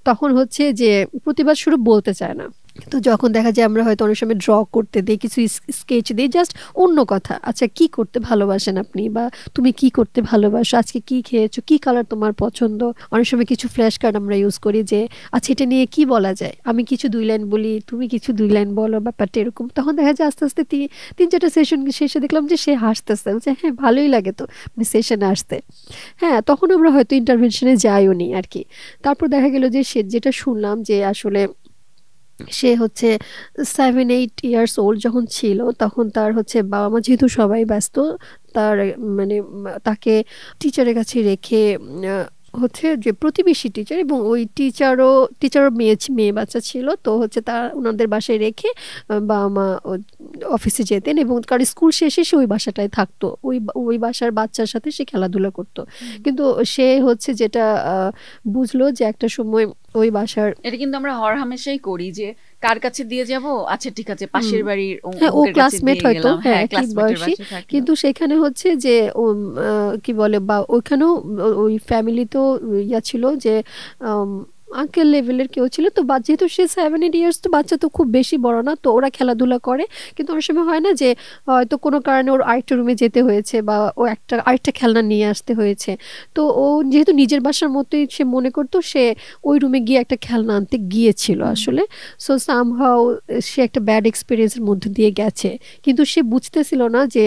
তখন হচ্ছে যে প্রতিবাদ শুরু বলতে চায় না। তো যখন দেখা যায় আমরা হয়তো অনেক সময় ড্র করতে দিই, কিছু স্কেচ দিই, জাস্ট অন্য কথা, আচ্ছা কি করতে ভালোবাসেন আপনি, বা তুমি কি করতে ভালোবাসো, আজকে কি খেয়েছো, কি কালার তোমার পছন্দ। অনেক সময় কিছু ফ্ল্যাশ কার্ড আমরা ইউজ করি, যে আচ্ছা এটা নিয়ে কি বলা যায়, আমি কিছু 2 লাইন বলি, তুমি কিছু 2 লাইন বলো, ব্যাপারটা এরকম। তখন দেখা যায় আস্তে আস্তে 3-4টা সেশন শেষে দেখলাম যে সে হাসতেছে, বলছে হ্যাঁ ভালোই লাগে তো সেশনে আসতে। হ্যাঁ, তখন আমরা হয়তো ইন্টারভেনশনে যাইও নি আর কি। তারপর দেখা গেল যে সে যেটা শুনলাম, যে আসলে সে হচ্ছে 7-8 ইয়ার্স ওল্ড যখন ছিল, তখন তার হচ্ছে বাবা মা যেহেতু সবাই ব্যস্ত, তার মানে তাকে টিচারের কাছে রেখে হচ্ছে যে প্রতিবেশী টিচার, এবং ওই টিচারও মেয়ে বাচ্চা ছিল, তো হচ্ছে তার ওনাদের বাসায় রেখে বাবা মা অফিসে যেতেন, এবং কারণ স্কুল শেষে সে ওই বাসাটায় থাকতো, ওই বাসার বাচ্চার সাথে সে খেলাধুলা করতো। কিন্তু সে হচ্ছে যেটা বুঝলো যে একটা সময় ওই বাসার, এটা কিন্তু আমরা হরহামেশাই করি, যে কার কাছে দিয়ে যাব, আচ্ছা ঠিক আছে পাশের বাড়ির ও ক্লাসমেট হয়তো, হ্যাঁ একই বয়সী, কিন্তু সেখানে হচ্ছে যে কি বলে, বা ওইখানেও ওই ফ্যামিলি তো ইয়া ছিল যে আঙ্কেল লেভেলের কেউ ছিল। তো যেহেতু সে 7-8 ইয়ার্স, তো বাচ্চা তো খুব বেশি বড় না, তো ওরা খেলাধুলা করে। কিন্তু অনেক সময় হয় না যে হয়তো কোনো কারণে ওর আরেকটা রুমে যেতে হয়েছে, বা ও আরেকটা খেলনা নিয়ে আসতে হয়েছে। তো ও যেহেতু নিজের বাসার মতোই সে মনে করতো, সে ওই রুমে গিয়ে একটা খেলনা আনতে গিয়েছিল আসলে। সো সামহাউ সে একটা ব্যাড এক্সপিরিয়েন্সের মধ্যে দিয়ে গেছে, কিন্তু সে বুঝতেছিল না যে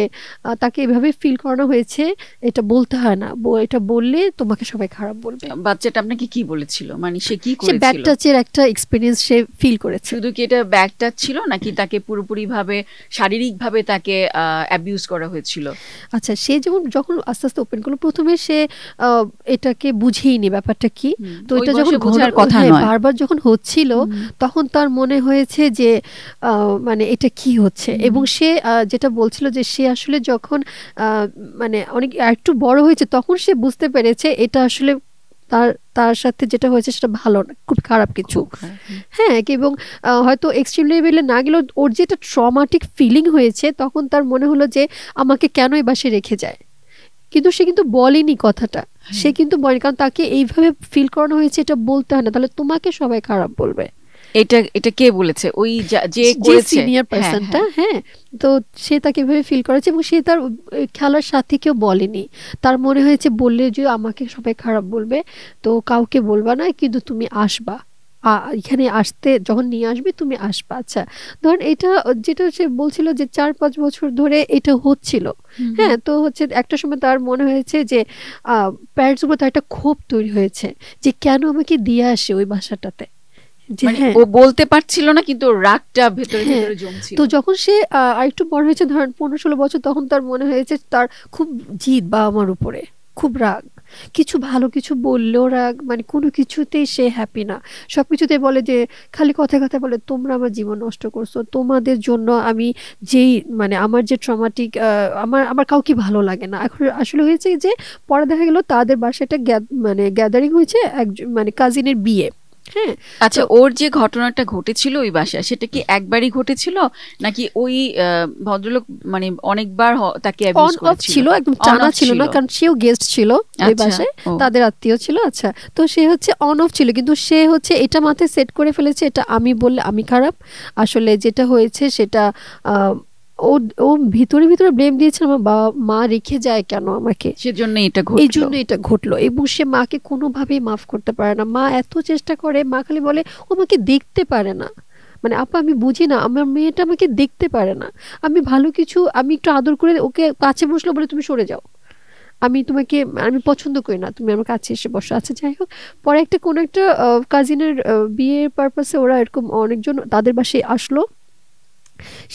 তাকে এভাবে ফিল করানো হয়েছে, এটা বলতে হয় না, এটা বললে তোমাকে সবাই খারাপ বলবে। বাচ্চাটা আপনাকে কি বলেছিল, মানে সে কি করেছিল? সে ব্যাক টাচের একটা এক্সপেরিয়েন্স সে ফিল করেছে। শুধু কি এটা ব্যাক টাচ ছিল, নাকি তাকে পুরোপুরি ভাবে শারীরিক ভাবে তাকে অ্যাবিউজ করা হয়েছিল? আচ্ছা, সে যখন আস্তে আস্তে ওপেন করলো, প্রথমে সে এটাকে বুঝেইনি ব্যাপারটা কি। তো এটা যখন বারবার যখন হচ্ছিল, তখন তার মনে হয়েছে যে মানে এটা কি হচ্ছে। এবং সে যেটা বলছিল যে সে আসলে যখন মানে অনেক একটু বড় হয়েছে, তখন সে বুঝতে পেরেছে এটা আসলে তার সাথে যেটা হয়েছে সেটা ভালো না, খুব খারাপ কিছু। হ্যাঁ, এবং হয়তো এক্সট্রিম লেভেলে না গেলেও ওর যেটা ট্রমাটিক ফিলিং হয়েছে, তখন তার মনে হলো যে আমাকে কেন এই বাসায় রেখে যায়, কিন্তু সে কিন্তু বলেনি কথাটা। সে কিন্তু বলে, কারণ তাকে এইভাবে ফিল করানো হয়েছে, এটা বলতে হয় না, তাহলে তোমাকে সবাই খারাপ বলবে। এটা এটা কে বলেছে? ওই যে যে করেছে? সিনিয়র পার্সনটা, হ্যাঁ। তো সে তাকে এভাবে ফিল করেছে এবং সে তার খেলার সাথীকেও বলেনি। তার মনে হয়েছে বললে যে আমাকে সবাই খারাপ বলবে, তো কাউকে বলবা না, কিন্তু তুমি আসবা, এখানে আসতে যখন নিয়ে আসবে তুমি আসবা। আচ্ছা, ধরেন এটা যেটা সে বলছিল যে 4-5 বছর ধরে এটা হচ্ছিল, হ্যাঁ। তো হচ্ছে একটা সময় তার মনে হয়েছে যে প্যারেন্টস উপর তার একটা ক্ষোভ তৈরি হয়েছে যে কেন আমাকে দিয়ে আসে ওই বাসাটাতে, যে মানে হ্যাঁ ও বলতে পারছিল না, কিন্তু রাগটা ভেতরে হ্যাঁ। ভেতরে জমছিল। তো যখন সে আরেকটু বড় হয়েছে, ধরেন 15-16 বছর, তখন তার মনে হয়েছে তার খুব জিদ বাবা মার উপরে, খুব রাগ, কিছু ভালো কিছু বললেও রাগ, মানে কোনো কিছুতেই সে হ্যাপি না, সবকিছুতেই বলে যে, খালি কথায় কথায় বলে তোমরা আমার জীবন নষ্ট করছো, তোমাদের জন্য আমি যেই মানে আমার যে ট্রমাটিক, আমার আমার কাউকে ভালো লাগে না। এখন আসলে হয়েছে যে পরে দেখা গেল তাদের বাসায় একটা মানে গ্যাদারিং হয়েছে, একজন মানে কাজিনের বিয়ে, হ্যাঁ। আচ্ছা, ওর যে ঘটনাটা ঘটেছিল ওই বাসায়, সেটা কি একবারই ঘটেছিল, নাকি ওই ভদ্রলোক মানে অনেকবার তাকে অ্যাবিউজ অন অফ করেছিল? ছিল, একদম অন টানা অফ ছিল না, কারণ সেও গেস্ট ছিল ওই আচ্ছা, বাসায়, ও তাদের আত্মীয় ছিল। আচ্ছা, তো সে হচ্ছে অন অফ ছিল, কিন্তু সে হচ্ছে এটা মাথায় সেট করে ফেলেছে, এটা আমি বললে আমি খারাপ। আসলে যেটা হয়েছে সেটা আহ, ও ও ভিতরে ভিতরে ব্লেম দিয়েছে, আমার বাবা মা রেখে যায় কেন আমাকে, সেজন্য এটা এই ঘটলো। জন্য এটা ঘটলো। এবং সে মাকে কোনোভাবেই মাফ করতে পারে না, মা এত চেষ্টা করে, মা খালি বলে ও আমাকে দেখতে পারে না, মানে আপা আমি বুঝি না, আমার মেয়েটা আমাকে দেখতে পারে না, আমি ভালো কিছু, আমি একটু আদর করে ওকে কাছে বসলো বলে তুমি সরে যাও, আমি তোমাকে, আমি পছন্দ করি না তুমি আমার কাছে এসে বসো। আচ্ছা, যাই হোক, পরে একটা কোনো একটা কাজিনের বিয়ের পারপাসে ওরা এরকম অনেকজন তাদের বাসায় আসলো।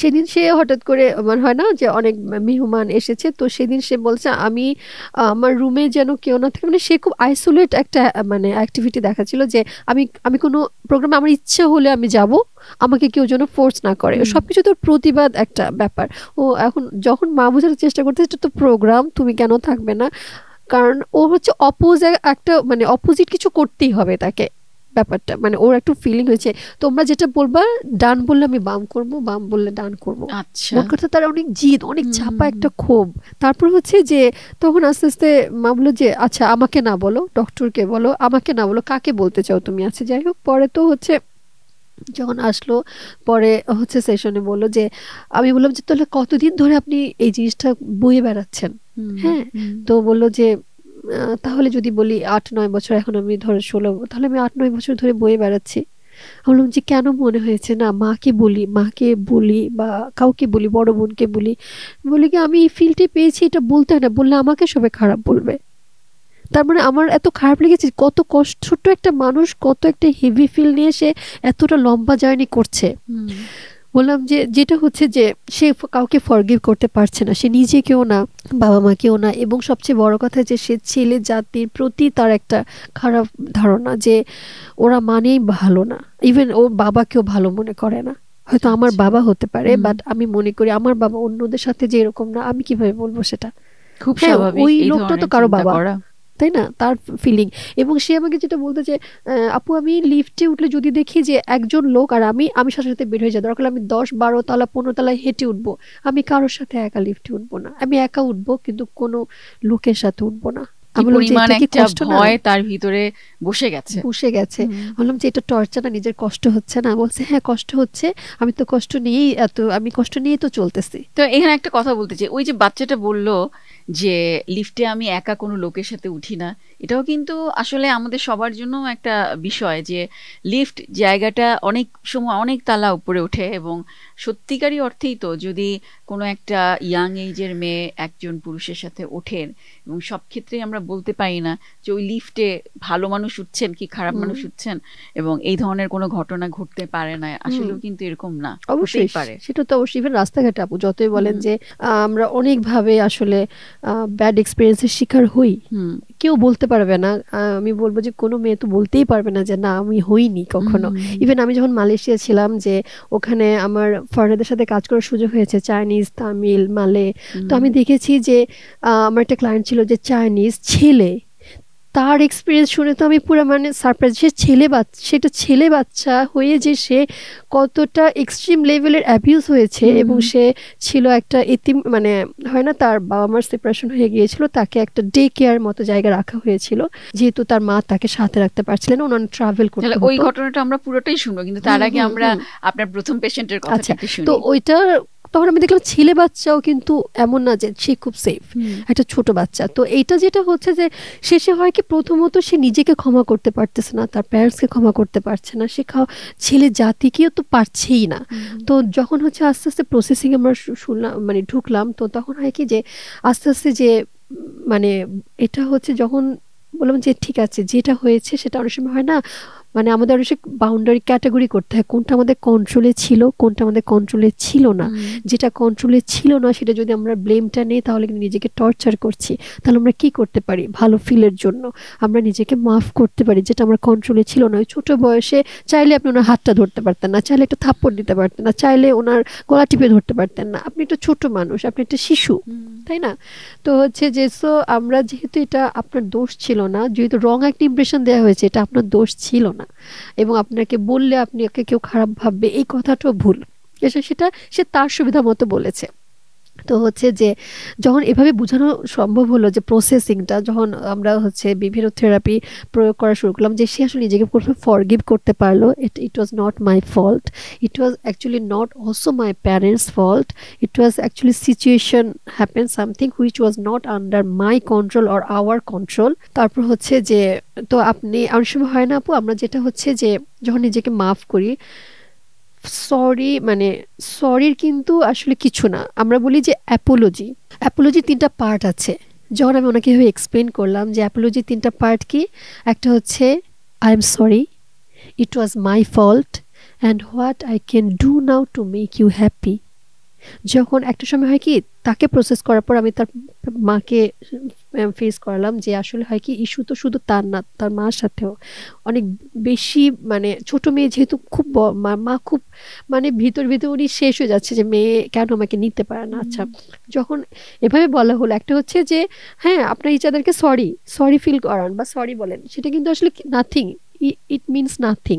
সেদিন সে হঠাৎ করে, মানে হয় না যে অনেক মেহমান এসেছে, তো সেদিন সে বলছে আমি আমার রুমে যেন কেউ না থাকে, মানে সে খুব আইসোলেট একটা মানে অ্যাক্টিভিটি দেখাচ্ছিল যে আমি আমি কোনো প্রোগ্রামে আমার ইচ্ছা হলে আমি যাব, আমাকে কেউ যেন ফোর্স না করে, সবকিছু তোর প্রতিবাদ একটা ব্যাপার। ও এখন যখন মা বোঝার চেষ্টা করতে, এটা তো প্রোগ্রাম, তুমি কেন থাকবে না, কারণ ও হচ্ছে একটা মানে অপোজিট কিছু করতেই হবে তাকে, ব্যাপারটা মানে ওর একটু ফিলিং হয়েছে, তোমরা যেটা বলবা, ডান বললে আমি বাম করব, বাম বললে ডান করব। আচ্ছা, মোট কথা তার অনেক জিদ, অনেক চাপা একটা ক্ষোভ। তারপর হচ্ছে যে তখন আস্তে আস্তে মা বললো যে আচ্ছা আমাকে না বলো, ডক্টরকে বলো, আমাকে না বলো, কাকে বলতে চাও তুমি। আছে, যাই হোক, পরে তো হচ্ছে যখন আসলো, পরে হচ্ছে সেশনে বললো যে, আমি বললাম যে তাহলে কতদিন ধরে আপনি এই জিনিসটা বয়ে বেড়াচ্ছেন, হ্যাঁ। তো বললো যে তাহলে যদি বলি 8-9 বছর, এখন আমি ধরো 16, তাহলে আমি 8-9 বছর ধরে বয়ে বেড়াচ্ছি। আমি বললাম যে কেন মনে হয়েছে না মাকে বলি বা কাউকে বলি, বড় বোনকে বলি, বলি কি আমি এই ফিল্ডে পেয়েছি, এটা বলতে হয় না, বললে আমাকে সবাই খারাপ বলবে। তার মানে আমার এত খারাপ লেগেছে, কত কষ্ট, ছোট্ট একটা মানুষ কত একটা হেভি ফিল নিয়ে সে এতটা লম্বা জার্নি করছে। বললাম যে যেটা হচ্ছে যে সে কাউকে ফরগিভ করতে পারছে না, সে নিজেকেও না, বাবা মাকেও না, এবং সবচেয়ে বড় কথা যে সে ছেলে জাতির প্রতি তার একটা খারাপ ধারণা যে ওরা মানেই ভালো না, ইভেন ওর বাবাকেও ভালো মনে করে না। হয়তো আমার বাবা হতে পারে, বাট আমি মনে করি আমার বাবা অন্যদের সাথে যে এরকম না, আমি কিভাবে বলবো সেটা। খুব হ্যাঁ, স্বাভাবিক ওই এই লোকটা তো ধরনের কারো চিন্তা বাবা, করা। তাই না, তার ফিলিং। এবং সে আমাকে যেটা বলতে যে আপু আমি লিফটে উঠলে যদি দেখি যে একজন লোক আর আমি আমি সাথে সাথে বের হয়ে যাই, দরকার হলে আমি 10-12 তলা 15 তলায় হেঁটে উঠবো, আমি কারোর সাথে একা লিফটে উঠবো না, আমি একা উঠবো, কিন্তু কোনো লোকের সাথে উঠবো না। কি আমি বললাম যে পরিমাণ এটা কি একটা কষ্ট না, ভয় তার ভিতরে বসে গেছে। বললাম যে এটা টর্চার না, নিজের কষ্ট হচ্ছে না। বলছে হ্যাঁ কষ্ট হচ্ছে, আমি তো কষ্ট নিয়েই আমি কষ্ট নিয়েই তো চলতেছি। তো এখানে একটা কথা বলতে চাই, ওই যে বাচ্চাটা বললো যে লিফটে আমি একা কোনো লোকের সাথে উঠি না, এটাও কিন্তু আসলে আমাদের সবার জন্য একটা বিষয় যে লিফট জায়গাটা অনেক সময় অনেক তালা উপরে ওঠে, এবং সত্যিকারই অর্থেই তো যদি কোনো একটা ইয়াং এজের মেয়ে একজন পুরুষের সাথে ওঠেন, এবং সব ক্ষেত্রেই আমরা বলতে পারি না যে ওই লিফটে ভালো মানুষ উঠছেন কি খারাপ মানুষ উঠছেন, এবং এই ধরনের কোনো ঘটনা ঘটতে পারে না, আসলেও কিন্তু এরকম না, অবশ্যই পারে। সেটা তো অবশ্যই, ইভেন রাস্তাঘাটে আপু যতই বলেন যে আমরা অনেকভাবে আসলে ব্যাড এক্সপিরিয়েন্সের শিকার হই, কেউ বলতে পারবে না, আমি বলবো যে কোনো মেয়ে তো বলতেই পারবে না যে না আমি হইনি কখনো। ইভেন আমি যখন মালয়েশিয়া ছিলাম, যে ওখানে আমার ফরেনারদের সাথে কাজ করার সুযোগ হয়েছে, চাইনিজ, তামিল, মালে, তো আমি দেখেছি যে আমার একটা ক্লায়েন্ট ছিল যে চাইনিজ ছেলে, তার এক্সপিরিয়েন্স শুনে তো আমি পুরো মানে সারপ্রাইজ। সেটা ছেলে বাচ্চা হয়ে যে সে কতটা এক্সট্রিম লেভেলের অ্যাবিউজ হয়েছে, এবং সে ছিল একটা এতিম, মানে হয় না, তার বাবা মার সেপারেশন হয়ে গিয়েছিল, তাকে একটা ডে কেয়ার মতো জায়গায় রাখা হয়েছিল, যেহেতু তার মা তাকে সাথে রাখতে পারছিলেন, ওনার ট্রাভেল করতে হতো। ওই ঘটনাটা আমরা পুরোটাই শুনবো, কিন্তু তার আগে আমরা আপনার প্রথম পেশেন্টের কথা একটু শুনি। তো ওইটা তখন আমি দেখলাম ছেলে বাচ্চাও কিন্তু এমন না যে সে খুব সেফ, একটা ছোট বাচ্চা। তো এইটা যেটা হচ্ছে যে শেষে হয় কি, প্রথমত সে নিজেকে ক্ষমা করতে পারতেছে না, তার প্যারেন্টসকে ক্ষমা করতে পারছে না, সে ছেলে জাতিকেও তো পারছেই না। তো যখন হচ্ছে আস্তে আস্তে প্রসেসিং আমরা শুনলাম, মানে ঢুকলাম, তো তখন হয় কি যে আস্তে আস্তে যে মানে এটা হচ্ছে, যখন বললাম যে ঠিক আছে যেটা হয়েছে সেটা অনেক সময় হয় না, মানে আমাদের অনেক বাউন্ডারি ক্যাটাগরি করতে হয়, কোনটা আমাদের কন্ট্রোলে ছিল, কোনটা আমাদের কন্ট্রোলে ছিল না। যেটা কন্ট্রোলে ছিল না সেটা যদি আমরা ব্লেমটা নিই তাহলে কিন্তু নিজেকে টর্চার করছি। তাহলে আমরা কি করতে পারি, ভালো ফিলের জন্য আমরা নিজেকে মাফ করতে পারি, যেটা আমার কন্ট্রোলে ছিল না। ওই ছোট বয়সে চাইলে আপনি ওনার হাতটা ধরতে পারতেন না, চাইলে একটা থাপ্পড় দিতে পারতেন না, চাইলে ওনার গলা টিপে ধরতে পারতেন না। আপনি একটা ছোট মানুষ, আপনি একটা শিশু, তাই না? তো হচ্ছে যে আমরা যেহেতু এটা আপনার দোষ ছিল না, যেহেতু রং একটা ইমপ্রেশন দেওয়া হয়েছে, এটা আপনার দোষ ছিল না, এবং আপনাকে বললে আপনাকে কেউ খারাপ ভাববে, এই কথাটাও ভুল। সেটা সে তার সুবিধা মতো বলেছে। তো হচ্ছে যে যখন এভাবে বোঝানো সম্ভব হলো, যে প্রসেসিংটা যখন আমরা হচ্ছে বিভিন্ন থেরাপি প্রয়োগ করা শুরু করলাম, যে সে আসলে নিজেকে প্রথমে ফরগিভ করতে পারলো, it was not my fault, it was actually not also my parents fault, it was actually situation happen something which was not under my control or our control. তারপর হচ্ছে যে, তো আপনি অনেক সময় হয় না আপু, আমরা যেটা হচ্ছে যে যখন নিজেকে মাফ করি, সরি মানে সরির কিন্তু আসলে কিছু না, আমরা বলি যে অ্যাপোলজি 3টা পার্ট আছে। যখন আমি ওনাকে এভাবে এক্সপ্লেন করলাম যে অ্যাপোলজি 3টা পার্ট কি, একটা হচ্ছে I am sorry, it was my fault, and what I can do now to make you happy. যখন একটা সময় হয় কি, তাকে প্রসেস করার পর আমি তার মাকে ফেস করালাম যে আসলে হয় কি, ইস্যু তো শুধু তার না, তার মার সাথেও অনেক বেশি, মানে ছোট মেয়ে যেহেতু খুব মা খুব মানে ভিতর উনি শেষ হয়ে যাচ্ছে যে মেয়ে কেন আমাকে নিতে পারে না। আচ্ছা, যখন এভাবে বলা হলো, একটা হচ্ছে যে হ্যাঁ আপনার ইচাদেরকে সরি ফিল করান বা সরি বলেন, সেটা কিন্তু আসলে নাথিং, ইট মিনস নাথিং।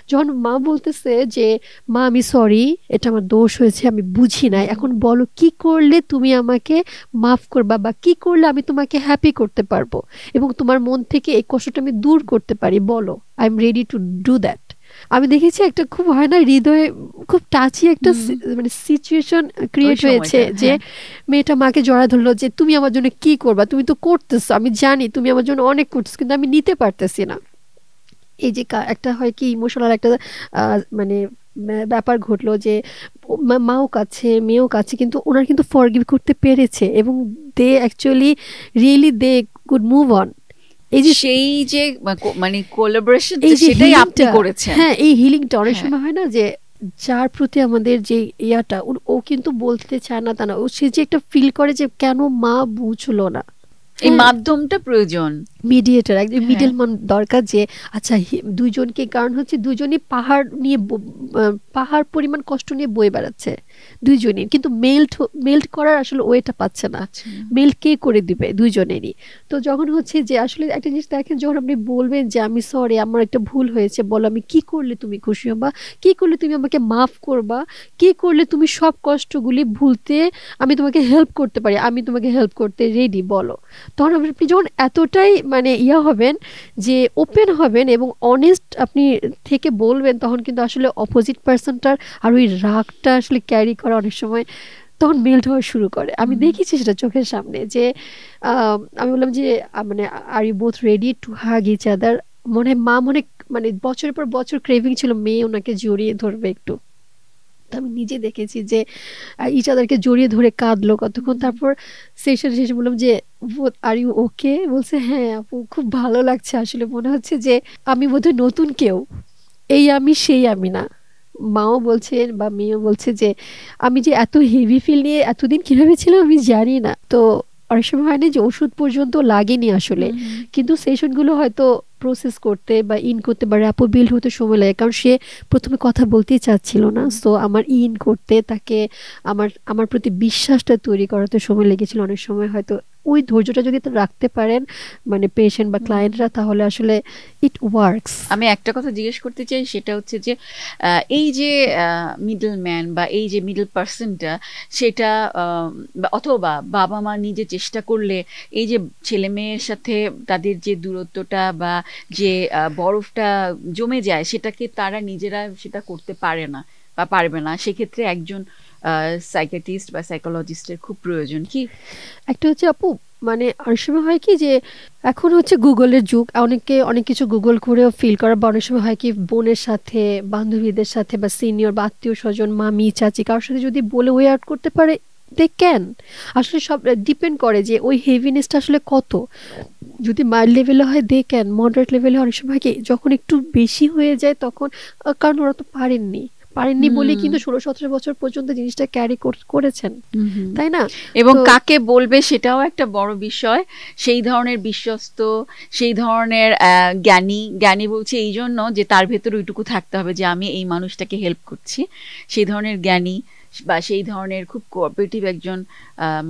যখন মা বলতেছে যে মা আমি সরি, এটা আমার দোষ হয়েছে, আমি বুঝি নাই, এখন বলো কি করলে তুমি আমাকে মাফ করবা, বা কি করলে আমি তোমাকে হ্যাপি করতে পারবো এবং তোমার মন থেকে এই কষ্টটা আমি দূর করতে পারি, বলো, I am ready to do that. আমি দেখেছি একটা খুব হয় না হৃদয়ে খুব টাচি একটা মানে সিচুয়েশন ক্রিয়েট হয়েছে, যে মেয়েটা মাকে জড়া ধরলো যে তুমি আমার জন্য কি করবা, তুমি তো করতেছো, আমি জানি তুমি আমার জন্য অনেক করতেছো, কিন্তু আমি নিতে পারতেছি না। এই যে একটা হয় কি ইমোশনাল একটা মানে ব্যাপার ঘটলো, যে মাও কাছে মেয়েও কাছে, কিন্তু ওনারা কিন্তু ফরগিভ করতে পেরেছে, এবং they actually really they could move on. এই যে সেই যে মানে কোলাবোরেশন, সেটাই আপনি করেছেন। হ্যাঁ, এই হিলিংটা অনেক সময় হয় না যে যার প্রতি আমাদের যে ইয়াটা, ও কিন্তু বলতে চায় না তা না, ও সে যে একটা ফিল করে যে কেন মা বুঝলো না, এই মাধ্যমটা প্রয়োজন, মিডিয়েটর, একজন মিডলম্যান দরকার, যে আচ্ছা দুইজনকে, কারণ হচ্ছে দুইজনই পাহাড় পরিমাণ কষ্ট নিয়ে বয়ে বেড়াচ্ছে দুইজনই, কিন্তু মেল্ট করার আসলে ওয়েটা পাচ্ছে না, মেল্ট কে করে দিবে দুইজনেরই। তো যখন হচ্ছে যে আসলে একটা জিনিস দেখেন, যখন আপনি বলবেন যে আমি সরি, আমার একটা ভুল হয়েছে, বলো আমি কি করলে তুমি খুশি হবা, কি করলে তুমি আমাকে মাফ করবা, কি করলে তুমি সব কষ্টগুলি ভুলতে আমি তোমাকে হেল্প করতে পারি, আমি তোমাকে হেল্প করতে রেডি, বলো। তখন আপনি যখন এতটাই মানে হবেন, যে ওপেন হবেন এবং অনেস্ট আপনি থেকে বলবেন, তখন কিন্তু আসলে অপোজিট পার্সনটার আর ওই রাগটা আসলে ক্যারি করা অনেক সময় তখন মেল্ট হওয়া শুরু করে। আমি দেখেছি সেটা চোখের সামনে, যে আমি বললাম যে মানে are you both ready to hug each other. মা মানে বছরের পর বছর ক্রেভিং ছিল মেয়ে ওনাকে জড়িয়ে ধরবে একটু। আমি নিজে দেখেছি যে ইচাদারকে জড়িয়ে ধরে কাঁদলো কতক্ষণ, তারপর সেশন শেষে বললাম যে আর ইউ ওকে, বলছে হ্যাঁ আপু খুব ভালো লাগছে, আসলে মনে হচ্ছে যে আমি বোধহয় নতুন কেউ, এই আমি সেই আমি না। মাও বলছেন বা মেয়েও বলছে যে আমি যে এত হেভি ফিল নিয়ে এতদিন কিভাবে ছিলাম আমি জানি না। তো অনেক সময় হয় না যে ওষুধ পর্যন্ত লাগেনি আসলে, কিন্তু সেশনগুলো হয়তো প্রসেস করতে বা ইন করতে বা র্যাপো বিল্ড হতে সময় লাগে, কারণ সে প্রথমে কথা বলতেই চাচ্ছিল না। সো আমার ইন করতে, তাকে আমার প্রতি বিশ্বাসটা তৈরি করাতে সময় লেগেছিল। অনেক সময় হয়তো ওই ধৈর্যটা যদি রাখতে পারেন মানে পেশেন্ট বা ক্লায়েন্টরা, তাহলে আসলে ইট ওয়ার্কস। আমি একটা কথা জিজ্ঞেস করতে চাই, সেটা হচ্ছে যে এই যে মিডল ম্যান বা এই যে মিডল পার্সনটা, সেটা অথবা বাবা মা নিজে চেষ্টা করলে এই যে ছেলে মেয়ের সাথে তাদের যে দূরত্বটা বা যে বরফটা জমে যায়, সেটাকে তারা নিজেরা সেটা করতে পারে না বা পারবে না, সেক্ষেত্রে একজন সাইকিয়াট্রিস্ট বা সাইকোলজিস্টের খুব প্রয়োজন। কি একটা হচ্ছে আপু, মানে অনেক সময় হয় কি যে এখন হচ্ছে গুগলের যুগ, অনেকে অনেক কিছু গুগল করেও ফিল করা, বা অনেক সময় হয় কি বোনের সাথে, বান্ধবীদের সাথে, বা সিনিয়র বা আত্মীয় স্বজন, মামি চাচি, কারোর সাথে যদি বলে ওয়ে আউট করতে পারে, দে ক্যান। আসলে সব ডিপেন্ড করে যে ওই হেভিনেসটা আসলে কত। যদি মাইল্ড লেভেলে হয় দে ক্যান, মডারেট লেভেলে অনেক সময় হয় কি যখন একটু বেশি হয়ে যায় তখন, কারণ ওরা তো পারেননি বলে কিন্তু 16-17 বছর পর্যন্ত জিনিসটা ক্যারি করেছেন, তাই না? এবং কাকে বলবে সেটাও একটা বড় বিষয়। সেই ধরনের বিশ্বস্ত, সেই ধরনের জ্ঞানী বলছি এই জন্য যে তার ভেতর ওইটুকু থাকতে হবে যে আমি এই মানুষটাকে হেল্প করছি, সেই ধরনের জ্ঞানী বা সেই ধরনের খুব কোঅপারেটিভ একজন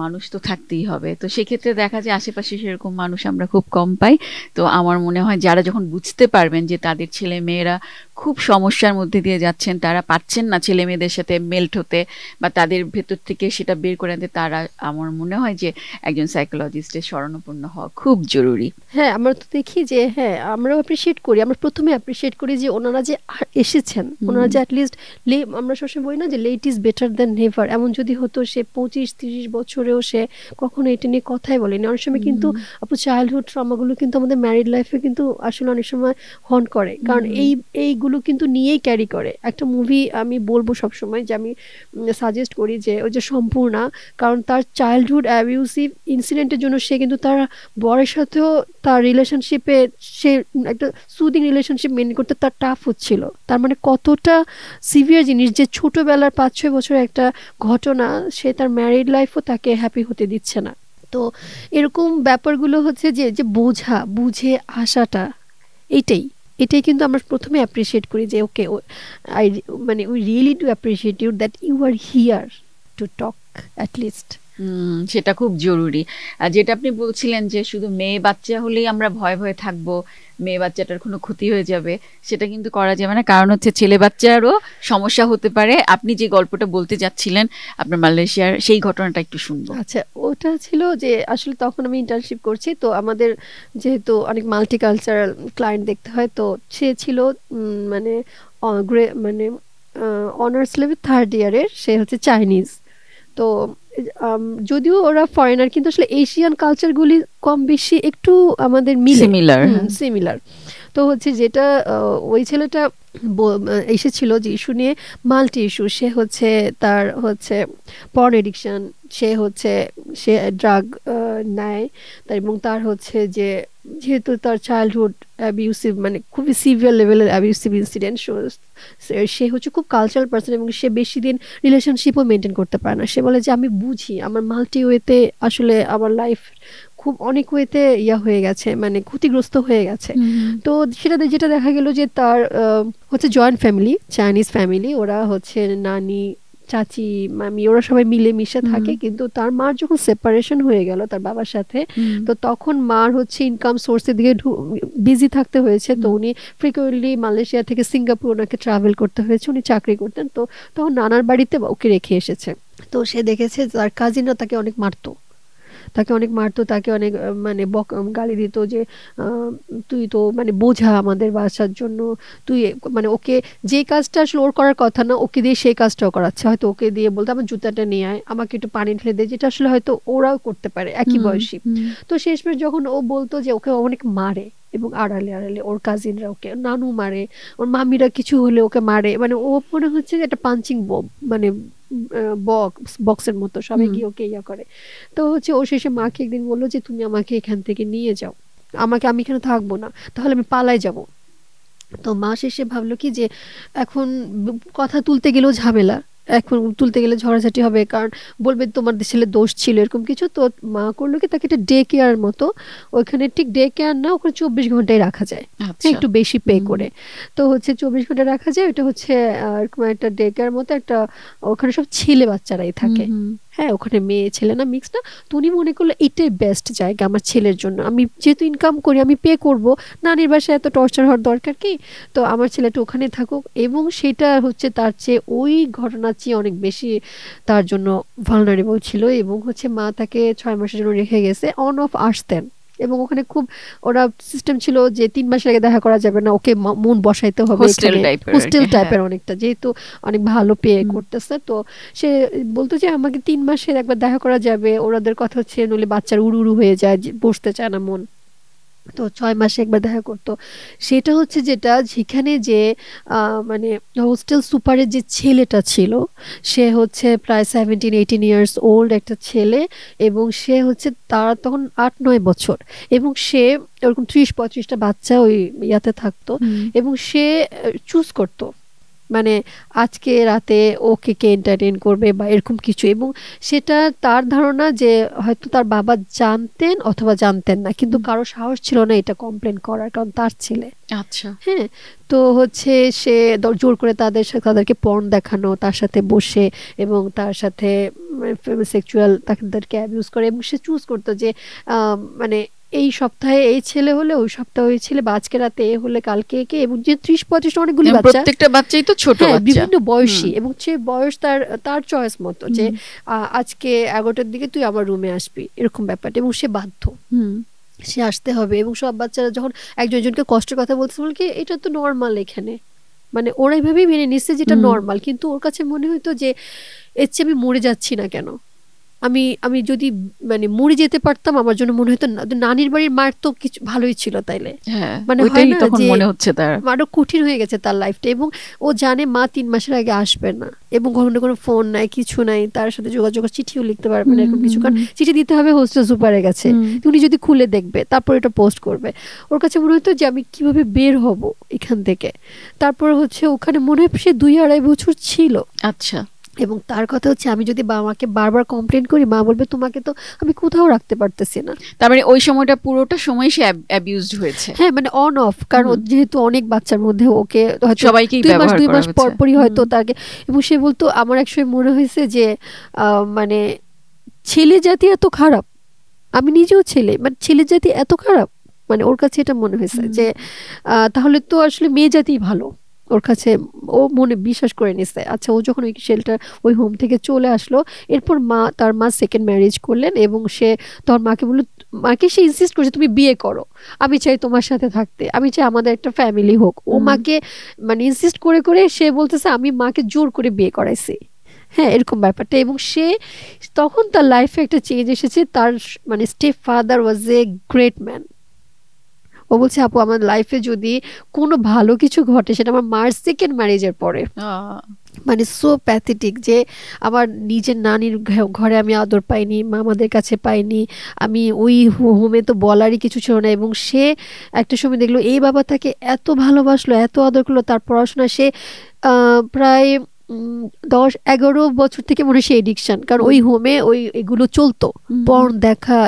মানুষ তো থাকতেই হবে। তো সেক্ষেত্রে দেখা যায় আশেপাশে সেরকম মানুষ আমরা খুব কম পাই। তো আমার মনে হয় যারা যখন বুঝতে পারবেন যে তাদের ছেলে মেয়েরা খুব সমস্যার মধ্যে দিয়ে যাচ্ছেন, তারা পাচ্ছেন না ছেলে মেয়েদের সাথে মেল্ট হতে বা তাদের ভেতর থেকে সেটা বের করে আনতে, তারা আমার মনে হয় যে একজন সাইকোলজিস্টের শরণাপন্ন হওয়া খুব জরুরি। হ্যাঁ, আমরা তো দেখি যে হ্যাঁ আমরাও অ্যাপ্রিসিয়েট করি, আমরা প্রথমে অ্যাপ্রিসিয়েট করি যে ওনারা যে এসেছেন, ওনারা যে অ্যাটলিস্ট আমরা সবসময় বলি না যে late is better than never. এমন যদি হতো সে 25-30 বছরেও সে কখনো এটা নিয়ে কথাই বলেনি। অনেক সময় কিন্তু আপু চাইল্ডহুড ট্রমাগুলো কিন্তু আমাদের ম্যারিড লাইফে কিন্তু আসলে অনেক সময় হন করে, কারণ এইগুলো কিন্তু নিয়েই ক্যারি করে। একটা মুভি আমি বলবো সবসময় যে আমি সাজেস্ট করি যে ওই যে সম্পূর্ণা, কারণ তার চাইল্ডহুড অ্যাবিউসিভ ইনসিডেন্টের জন্য সে কিন্তু তার বরের সাথেও তার রিলেশনশিপে সে একটা সুদিং রিলেশনশিপ মেনটেন করতে তার টাফ হচ্ছিল। তার মানে কতটা সিভিয়ার জিনিস যে ছোটবেলার 5-6 বছরের একটা ঘটনা, সে তার ম্যারিড লাইফও তাকে হ্যাপি হতে দিচ্ছে না। তো এরকম ব্যাপারগুলো হচ্ছে যে যে বুঝে আসাটা, এটাই কিন্তু আমরা প্রথমে অ্যাপ্রিসিয়েট করি যে ওকে আই মানে we really do appreciate you that you are here to talk at least. সেটা খুব জরুরি। আর যেটা আপনি বলছিলেন যে শুধু মেয়ে বাচ্চা হলেই আমরা ভয়ে থাকবো, মেয়ে বাচ্চাটার কোনো ক্ষতি হয়ে যাবে, সেটা কিন্তু করা যাবে না। কারণ হচ্ছে ছেলে বাচ্চারও সমস্যা হতে পারে। আপনি যে গল্পটা বলতে যাচ্ছিলেন আপনার মালয়েশিয়ার, সেই ঘটনাটা একটু শুনবো। আচ্ছা, ওটা ছিল যে আসলে তখন আমি ইন্টার্নশিপ করছি, তো আমাদের যেহেতু অনেক মাল্টিকালচারাল ক্লায়েন্ট দেখতে হয়, তো সে ছিল মানে মানে অনার্স লেভেল 3rd ইয়ারের, সে হচ্ছে চাইনিজ। তো যদিও ওরা ফরেনার, কিন্তু আসলে এশিয়ান কালচারগুলি কম বেশি একটু আমাদের সিমিলার। তো হচ্ছে যেটা ওই ছেলেটা এসেছিল যে ইস্যু নিয়ে, মাল্টি ইস্যু। সে হচ্ছে তার হচ্ছে পর্ন এডিকশন, সে ড্রাগ নেয়, এবং তার হচ্ছে যে যেহেতু তার চাইল্ডহুড অ্যাবিউসিভ মানে খুবই সিভিয়ার লেভেলের অ্যাবিউসিভ ইনসিডেন্ট, সে হচ্ছে খুব কালচারাল পার্সন এবং সে বেশি দিন রিলেশনশিপও মেনটেন করতে পারে না। সে বলে যে আমি বুঝি আমার মাল্টি ওয়েতে আসলে আমার লাইফ খুব অনেক ওয়েতে হয়ে গেছে, মানে ক্ষতিগ্রস্ত হয়ে গেছে। তো যেটা দেখা গেল যে তার হচ্ছে জয়েন্ট ফ্যামিলি, চাইনিজ ফ্যামিলি, ওরা হচ্ছে নানি, চাচি, মামি, ওরা সবাই মিলে মিশে থাকে। কিন্তু তার মার যখন সেপারেশন হয়ে গেল তার বাবার সাথে, তো তখন মার হচ্ছে ইনকাম সোর্সের দিকে বিজি থাকতে হয়েছে। তো উনি ফ্রিকুয়েন্টলি মালয়েশিয়া থেকে সিঙ্গাপুর ওনাকে ট্রাভেল করতে হয়েছে, উনি চাকরি করতেন। তো তখন নানার বাড়িতে ওকে রেখে এসেছে। তো সে দেখেছে তার কাজিনরা তাকে অনেক মারতো, তাকে অনেক মানে গালি দিত যে তুই তো মানে বোঝা আমাদের বাসার জন্য, তুই মানে ওকে যে কাজটা আসলে ওর করার কথা না, ওকে দিয়ে সেই কাজটাও করাচ্ছে। হয়তো ওকে দিয়ে বলতে আমার জুতাটা নিয়ে আয়, আমাকে একটু পানি ঢেলে দে, যেটা আসলে হয়তো ওরাও করতে পারে একই বয়সী। তো শেষমেশ যখন ও বলতো যে ওকে অনেক মারে, এবং আড়ালে ওর কাজিনরা ওকে, নানু মারে, ওর মামিরা কিছু হলে ওকে মারে, মানে ও মনে হচ্ছে যে একটা পাঞ্চিং মানে বক্সের মতো সবাই গিয়ে ওকে করে। তো হচ্ছে ও শেষে মাকে একদিন বললো যে তুমি আমাকে এখান থেকে নিয়ে যাও, আমি এখানে থাকবো না, তাহলে আমি পালাই যাব। তো মা শেষে ভাবলো কি যে এখন কথা তুলতে গেলেও ঝামেলা, এখন তুলতে গেলে ঝড়াঝাটি হবে, কারণ বলবে তোমার ছেলে দোষ ছিল এরকম কিছু। তো মা করলো কি তাকে একটা ডে কেয়ার মতো, ওইখানে ঠিক ডে কেয়ার না, ওখানে 24 ঘন্টায় রাখা যায়, একটু বেশি পে করে। তো হচ্ছে 24 ঘন্টা রাখা যায়, ওটা হচ্ছে এরকম একটা ডে কেয়ার মতো একটা, ওখানে সব ছেলে বাচ্চারাই থাকে। হ্যাঁ ওখানে মেয়ে ছেলে না মিক্স না, তো উনি মনে করলো এটাই বেস্ট জায়গা আমার ছেলের জন্য, আমি যেহেতু ইনকাম করি আমি পে করব, নানির বাসায় এত টর্চার হওয়ার দরকার কি, তো আমার ছেলেটা ওখানে থাকুক। এবং সেটা হচ্ছে তার চেয়ে ওই ঘটনার চেয়ে অনেক বেশি তার জন্য ভালনারেবল ছিল, এবং হচ্ছে মা তাকে 6 মাসের জন্য রেখে গেছে, অন অফ আসতেন। এবং ওখানে খুব ওরা সিস্টেম ছিল যে 3 মাসের আগে দেখা করা যাবে না, ওকে মন বসাইতে হবে, হোস্টেল এখানে টাইপের হোস্টেল টাইপের অনেকটা, যেহেতু অনেক ভালো পে করতেছে। তো সে বলতো যে আমাকে 3 মাসের একবার দেখা করা যাবে, ওরাদের কথা হচ্ছে নইলে বাচ্চার উড়ু উড়ু হয়ে যায়, বসতে চায় না মন, তো 6 মাসে একবার দেখা করতো। সেটা হচ্ছে যেটা যেখানে যে মানে হোস্টেল সুপারের যে ছেলেটা ছিল, সে হচ্ছে প্রায় 17-18 ইয়ার্স ওল্ড একটা ছেলে, এবং সে হচ্ছে তার তখন 8-9 বছর, এবং সে ওরকম 30-35টা বাচ্চা ওই ইয়াতে থাকতো, এবং সে চুজ করতো মানে আজকে রাতে ওকে কে এন্টারটেইন করবে বা এরকম কিছু। এবং সেটা তার ধারণা যে হয়তো তার বাবা জানতেন অথবা জানতেন না, কিন্তু কারো সাহস ছিল না এটা কমপ্লেন করার, কারণ তার ছেলে। আচ্ছা। হ্যাঁ, তো হচ্ছে সে জোর করে তাদেরকে পর্ন দেখানো, তার সাথে বসে এবং তার সাথে সেক্সুয়াল তাদেরকে অ্যাবিউজ করে, এবং সে চুজ করতো যে মানে এই সপ্তাহে এই ছেলে হলে ওই সপ্তাহে ওই ছেলে, বা আজকে রাতে এ হলে কালকে একে, এবং যে 30-35 অনেকগুলি বাচ্চা, প্রত্যেকটা বাচ্চাই তো ছোট বাচ্চা, বিভিন্ন বয়সী, এবং সে বয়স তার চয়েস মতো যে আজকে 11টার দিকে তুই আমার রুমে আসবি, এরকম ব্যাপারটা, এবং সে বাধ্য, সে আসতে হবে। এবং সব বাচ্চারা যখন একজনকে কষ্টের কথা বলতে বলে কি এটা তো নর্মাল, এখানে মানে ওরা এইভাবেই মেনে নিচ্ছে যেটা নর্মাল, কিন্তু ওর কাছে মনে হইতো যে এর চেয়ে আমি মরে যাচ্ছি না কেন, আমি আমি যদি মানে মরে যেতে পারতাম আমার জন্য মনে হতো নানির বাড়ির মার তো কিছু ভালোই ছিল, তাইলে মানে হয় না যে মনে হচ্ছে তার আরো কঠিন হয়ে গেছে তার লাইফটা। এবং ও জানে মা 3 মাসের আগে আসবে না, এবং কখনো কোনো ফোন নাই, কিছু নাই, তার সাথে যোগাযোগ, চিঠিও লিখতে পারবে না এরকম কিছু, কারণ চিঠি দিতে হবে হোস্টেল সুপারের কাছে, উনি যদি খুলে দেখবে তারপর এটা পোস্ট করবে। ওর কাছে মনে হতো যে আমি কিভাবে বের হব এখান থেকে। তারপর হচ্ছে ওখানে মনে হয় সে 2-2.5 বছর ছিল। আচ্ছা। এবং তার কথা হচ্ছে আমি যদি মাকে বারবার কমপ্লেন করি, মা বলবে তোমাকে তো আমি কোথাও রাখতে পারতেছি না। তার মানে ওই সময়টা পুরোটা সময় সে অ্যাবিউজড হয়েছে। হ্যাঁ, মানে অন অফ, কারণ যেহেতু অনেক বাচ্চার মধ্যে ওকে হয়তো সবাইকেই ব্যবহার করা হচ্ছে 2 মাস পরপরই হয়তো তাকে। এবং সে বলতো আমার একসময় মনে হয়েছে যে মানে ছেলে জাতি এত খারাপ, আমি নিজেও ছেলে, মানে ছেলে জাতি এত খারাপ, মানে ওর কাছে এটা মনে হয়েছে যে তাহলে তো আসলে মেয়ে জাতি ভালো ওর কাছে, ও মনে বিশ্বাস করে নিছে। আচ্ছা, ও যখন ওই শেল্টার ওই হোম থেকে চলে আসলো, এরপর তার মা সেকেন্ড ম্যারেজ করলেন, এবং সে তোর মাকে বলল, মাকে সে ইনসিস্ট করছে তুমি বিয়ে করো, আমি চাই তোমার সাথে থাকতে, আমি চাই আমাদের একটা ফ্যামিলি হোক। ও মাকে মানে ইনসিস্ট করে করে সে বলতেছে আমি মাকে জোর করে বিয়ে করাইছি। হ্যাঁ, এরকম ব্যাপারটা। এবং সে তখন তার লাইফে একটা চেঞ্জ এসেছে, তার মানে step father was a great man. ও বলছে আপু আমার লাইফে যদি কোনো ভালো কিছু ঘটে সেটা আমার মার সেকেন্ড ম্যারেজের পরে, মানে সো প্যাথেটিক যে আমার নিজের নানির ঘরে আমি আদর পাইনি, মামাদের কাছে পাইনি, আমি ওই হোমে তো বলারই কিছু ছিল না। এবং সে একটা সময় দেখলো এই বাবা তাকে এত ভালোবাসলো, এত আদর করলো, তার পড়াশোনা সে প্রায় 10-11 বছর থেকে মনে হয় সে এডিকশন, কারণ ওই হোমে এগুলো চলতো, পর্ন দেখা,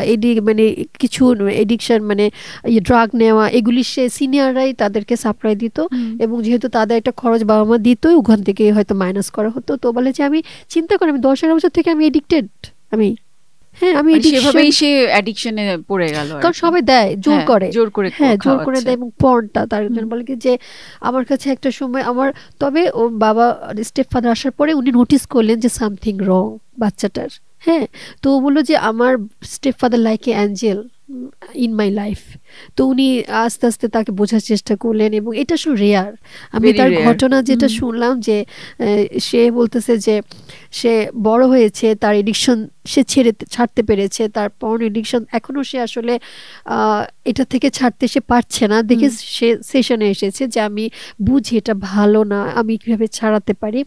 মানে কিছু এডিকশন, মানে ড্রাগ নেওয়া, এগুলি সে সিনিয়ররাই তাদেরকে সাপ্লাই দিত। এবং যেহেতু তাদের একটা খরচ বাবা মা দিতই, ওখান থেকে হয়তো মাইনাস করা হতো। তো বলে যে আমি চিন্তা করি আমি 10-11 বছর থেকে আমি এডিক্টেড, হ্যাঁ আমি সেভাবেই সে অ্যাডিকশনে পড়ে গেল, কারণ সবাই দেয় জোর করে, হ্যাঁ জোর করে দেয়। এবং পর্নটা তার জন্য বলে কি যে আমার কাছে একটা সময় আমার, তবে ও বাবা স্টেপ ফাদার আসার পরে উনি নোটিস করলেন যে সামথিং রং বাচ্চাটার। হ্যাঁ, তো ও বললো যে আমার step father like a Angel in my life. তো উনি আস্তে আস্তে তাকে বোঝার চেষ্টা করলেন, এবং এটা আসলে রেয়ার। আমি তার ঘটনা যেটা শুনলাম যে সে বলতেছে যে সে বড় হয়েছে, তার এডিকশন সে ছাড়তে পেরেছে, তার পর্ন এডিকশন এখনো সে আসলে এটা থেকে ছাড়তে সে পারছে না, দেখে সে সেশনে এসেছে যে আমি বুঝি এটা ভালো না, আমি কিভাবে ছাড়াতে পারি।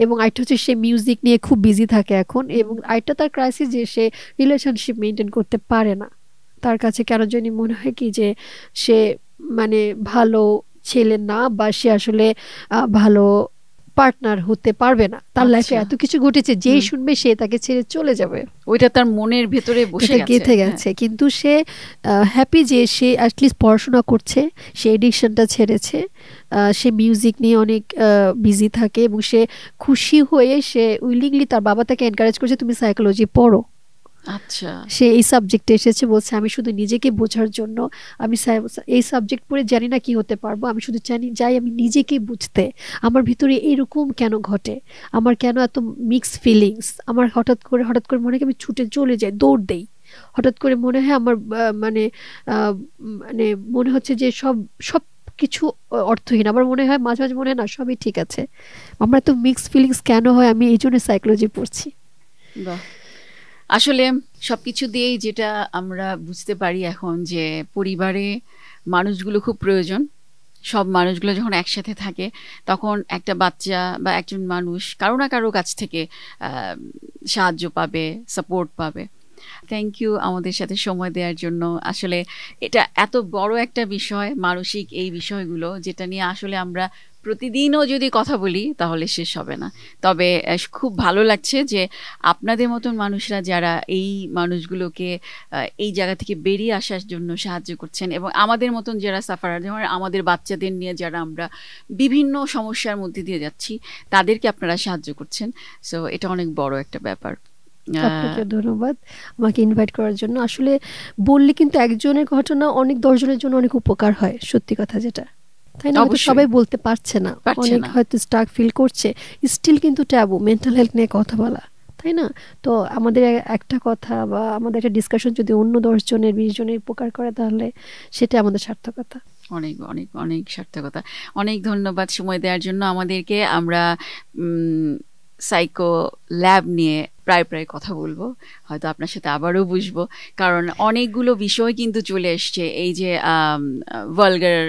এবং আরেকটা হচ্ছে সে মিউজিক নিয়ে খুব বিজি থাকে এখন। এবং আরেকটা তার ক্রাইসিস যে সে রিলেশনশিপ মেনটেন করতে পারে না। তার কাছে কেন জানি মনে হয় কি যে সে মানে ভালো ছেলে না, বা সে আসলে ভালো পার্টনার হতে পারবে না, তার লাইফে আচ্ছা। এত কিছু ঘটেছে, যেই শুনবে সে তাকে ছেড়ে চলে যাবে, ওইটা তার মনের ভেতরে বসে এটা গেছে। গেঁথে গেছে। কিন্তু সে হ্যাপি যে সে অ্যাটলিস্ট পড়াশোনা করছে, সে এডিকশনটা ছেড়েছে, সে মিউজিক নিয়ে অনেক বিজি থাকে এবং সে খুশি হয়ে সে উইলিংলি, তার বাবা তাকে এনকারেজ করছে তুমি সাইকোলজি পড়ো। আচ্ছা। সে এই সাবজেক্টে এসেছে, বলছে আমি শুধু নিজেকে বোঝার জন্য, আমি এই সাবজেক্ট পড়ে জানি না কি হতে পারবো, আমি শুধু জানি যাই আমি নিজেকে বুঝতে, আমার ভিতরে এরকম কেন ঘটে, আমার কেন এত মিক্স ফিলিংস, আমার হঠাৎ করে মনে হয় আমি ছুটে চলে যাই, দৌড় দেই, হঠাৎ করে মনে হয় আমার মানে মনে হচ্ছে যে সব সব কিছু অর্থহীন, আবার মনে হয় মাঝে মাঝে মনে হয় না সবই ঠিক আছে, আমার এত মিক্স ফিলিংস কেন হয়, আমি এই জন্য সাইকোলজি পড়ছি। বাহ। আসলে সবকিছু দিয়েই যেটা আমরা বুঝতে পারি এখন, যে পরিবারে মানুষগুলো খুব প্রয়োজন। সব মানুষগুলো যখন একসাথে থাকে তখন একটা বাচ্চা বা একজন মানুষ কারো না কারো কাছ থেকে সাহায্য পাবে, সাপোর্ট পাবে। থ্যাংক ইউ আমাদের সাথে সময় দেওয়ার জন্য। আসলে এটা এত বড় একটা বিষয়, মানসিক এই বিষয়গুলো, যেটা নিয়ে আসলে আমরা প্রতিদিনও যদি কথা বলি তাহলে শেষ হবে না। তবে খুব ভালো লাগছে যে আপনাদের মতন মানুষরা যারা এই মানুষগুলোকে এই জায়গা থেকে বেরিয়ে আসার জন্য সাহায্য করছেন, এবং আমাদের মতন যারা সাফারার, যেমন আমাদের বাচ্চাদের নিয়ে যারা আমরা বিভিন্ন সমস্যার মধ্যে দিয়ে যাচ্ছি, তাদেরকে আপনারা সাহায্য করছেন। সো এটা অনেক বড় একটা ব্যাপার। আপনাকে ধন্যবাদ আমাকে ইনভাইট করার জন্য। আসলে বললে কিন্তু একজনের ঘটনা অনেক 10 জনের জন্য অনেক উপকার হয়, সত্যি কথা যেটা, তাই না? হয়তো অবশ্যই সবাই বলতে পারছে না, পারছে অনেক না। হয়তো স্টাক ফিল করছে, স্টিল কিন্তু ট্যাবু মেন্টাল হেলথ নিয়ে কথা বলা, তাই না? তো আমাদের একটা কথা বা আমাদের একটা ডিসকাশন যদি অন্য 10 জনের 20 জনের উপকার করে, তাহলে সেটা আমাদের সার্থকতা। অনেক অনেক অনেক সার্থকতা। অনেক ধন্যবাদ সময় দেওয়ার জন্য আমাদেরকে। আমরা সাইকো ল্যাব নিয়ে প্রায় প্রায় কথা বলবো, হয়তো আপনার সাথে আবারও বুঝবো, কারণ অনেকগুলো বিষয় কিন্তু চলে এসছে। এই যে ভালগার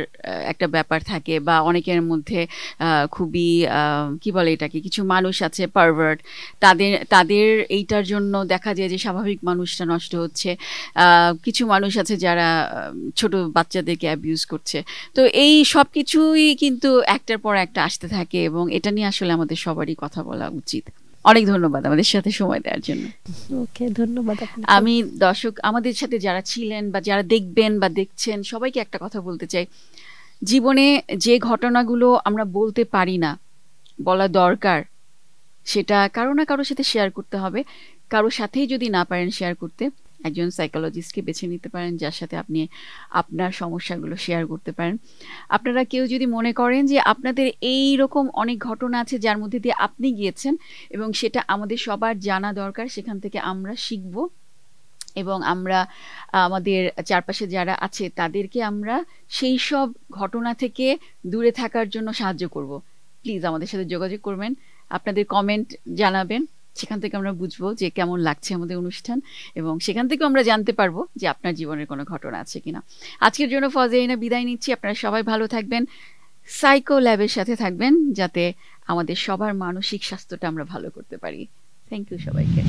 একটা ব্যাপার থাকে, বা অনেকের মধ্যে খুবই কি বলে এটাকে, কিছু মানুষ আছে পারভার্ট, তাদের এইটার জন্য দেখা যায় যে স্বাভাবিক মানুষটা নষ্ট হচ্ছে। কিছু মানুষ আছে যারা ছোট বাচ্চাদেরকে অ্যাবিউজ করছে। তো এই সব কিছুই কিন্তু একটার পর একটা আসতে থাকে, এবং এটা নিয়ে আসলে আমাদের সবারই কথা বলা উচিত। অনেক ধন্যবাদ আমাদের সাথে সময় দেওয়ার জন্য। ওকে, ধন্যবাদ আপনাকে। আমি দর্শক আমাদের সাথে যারা ছিলেন বা যারা দেখবেন বা দেখছেন, সবাইকে একটা কথা বলতে চাই, জীবনে যে ঘটনাগুলো আমরা বলতে পারি না, বলা দরকার, সেটা কারো না কারোর সাথে শেয়ার করতে হবে। কারো সাথেই যদি না পারেন শেয়ার করতে, একজন সাইকোলজিস্টকে বেছে নিতে পারেন যার সাথে আপনি আপনার সমস্যাগুলো শেয়ার করতে পারেন। আপনারা কেউ যদি মনে করেন যে আপনাদের এই রকম অনেক ঘটনা আছে যার মধ্যে দিয়ে আপনি গিয়েছেন, এবং সেটা আমাদের সবার জানা দরকার, সেখান থেকে আমরা শিখব, এবং আমরা আমাদের চারপাশে যারা আছে তাদেরকে আমরা সেই সব ঘটনা থেকে দূরে থাকার জন্য সাহায্য করব। প্লিজ আমাদের সাথে যোগাযোগ করবেন, আপনাদের কমেন্ট জানাবেন, সেখান থেকে আমরা বুঝবো যে কেমন লাগছে আমাদের অনুষ্ঠান, এবং সেখান থেকে আমরা জানতে পারবো যে আপনার জীবনের কোনো ঘটনা আছে কিনা। আজকের জন্য ফজেইনা বিদায় নিচ্ছি। আপনারা সবাই ভালো থাকবেন, সাইকো ল্যাবের সাথে থাকবেন, যাতে আমাদের সবার মানসিক স্বাস্থ্যটা আমরা ভালো করতে পারি। থ্যাংক ইউ সবাইকে।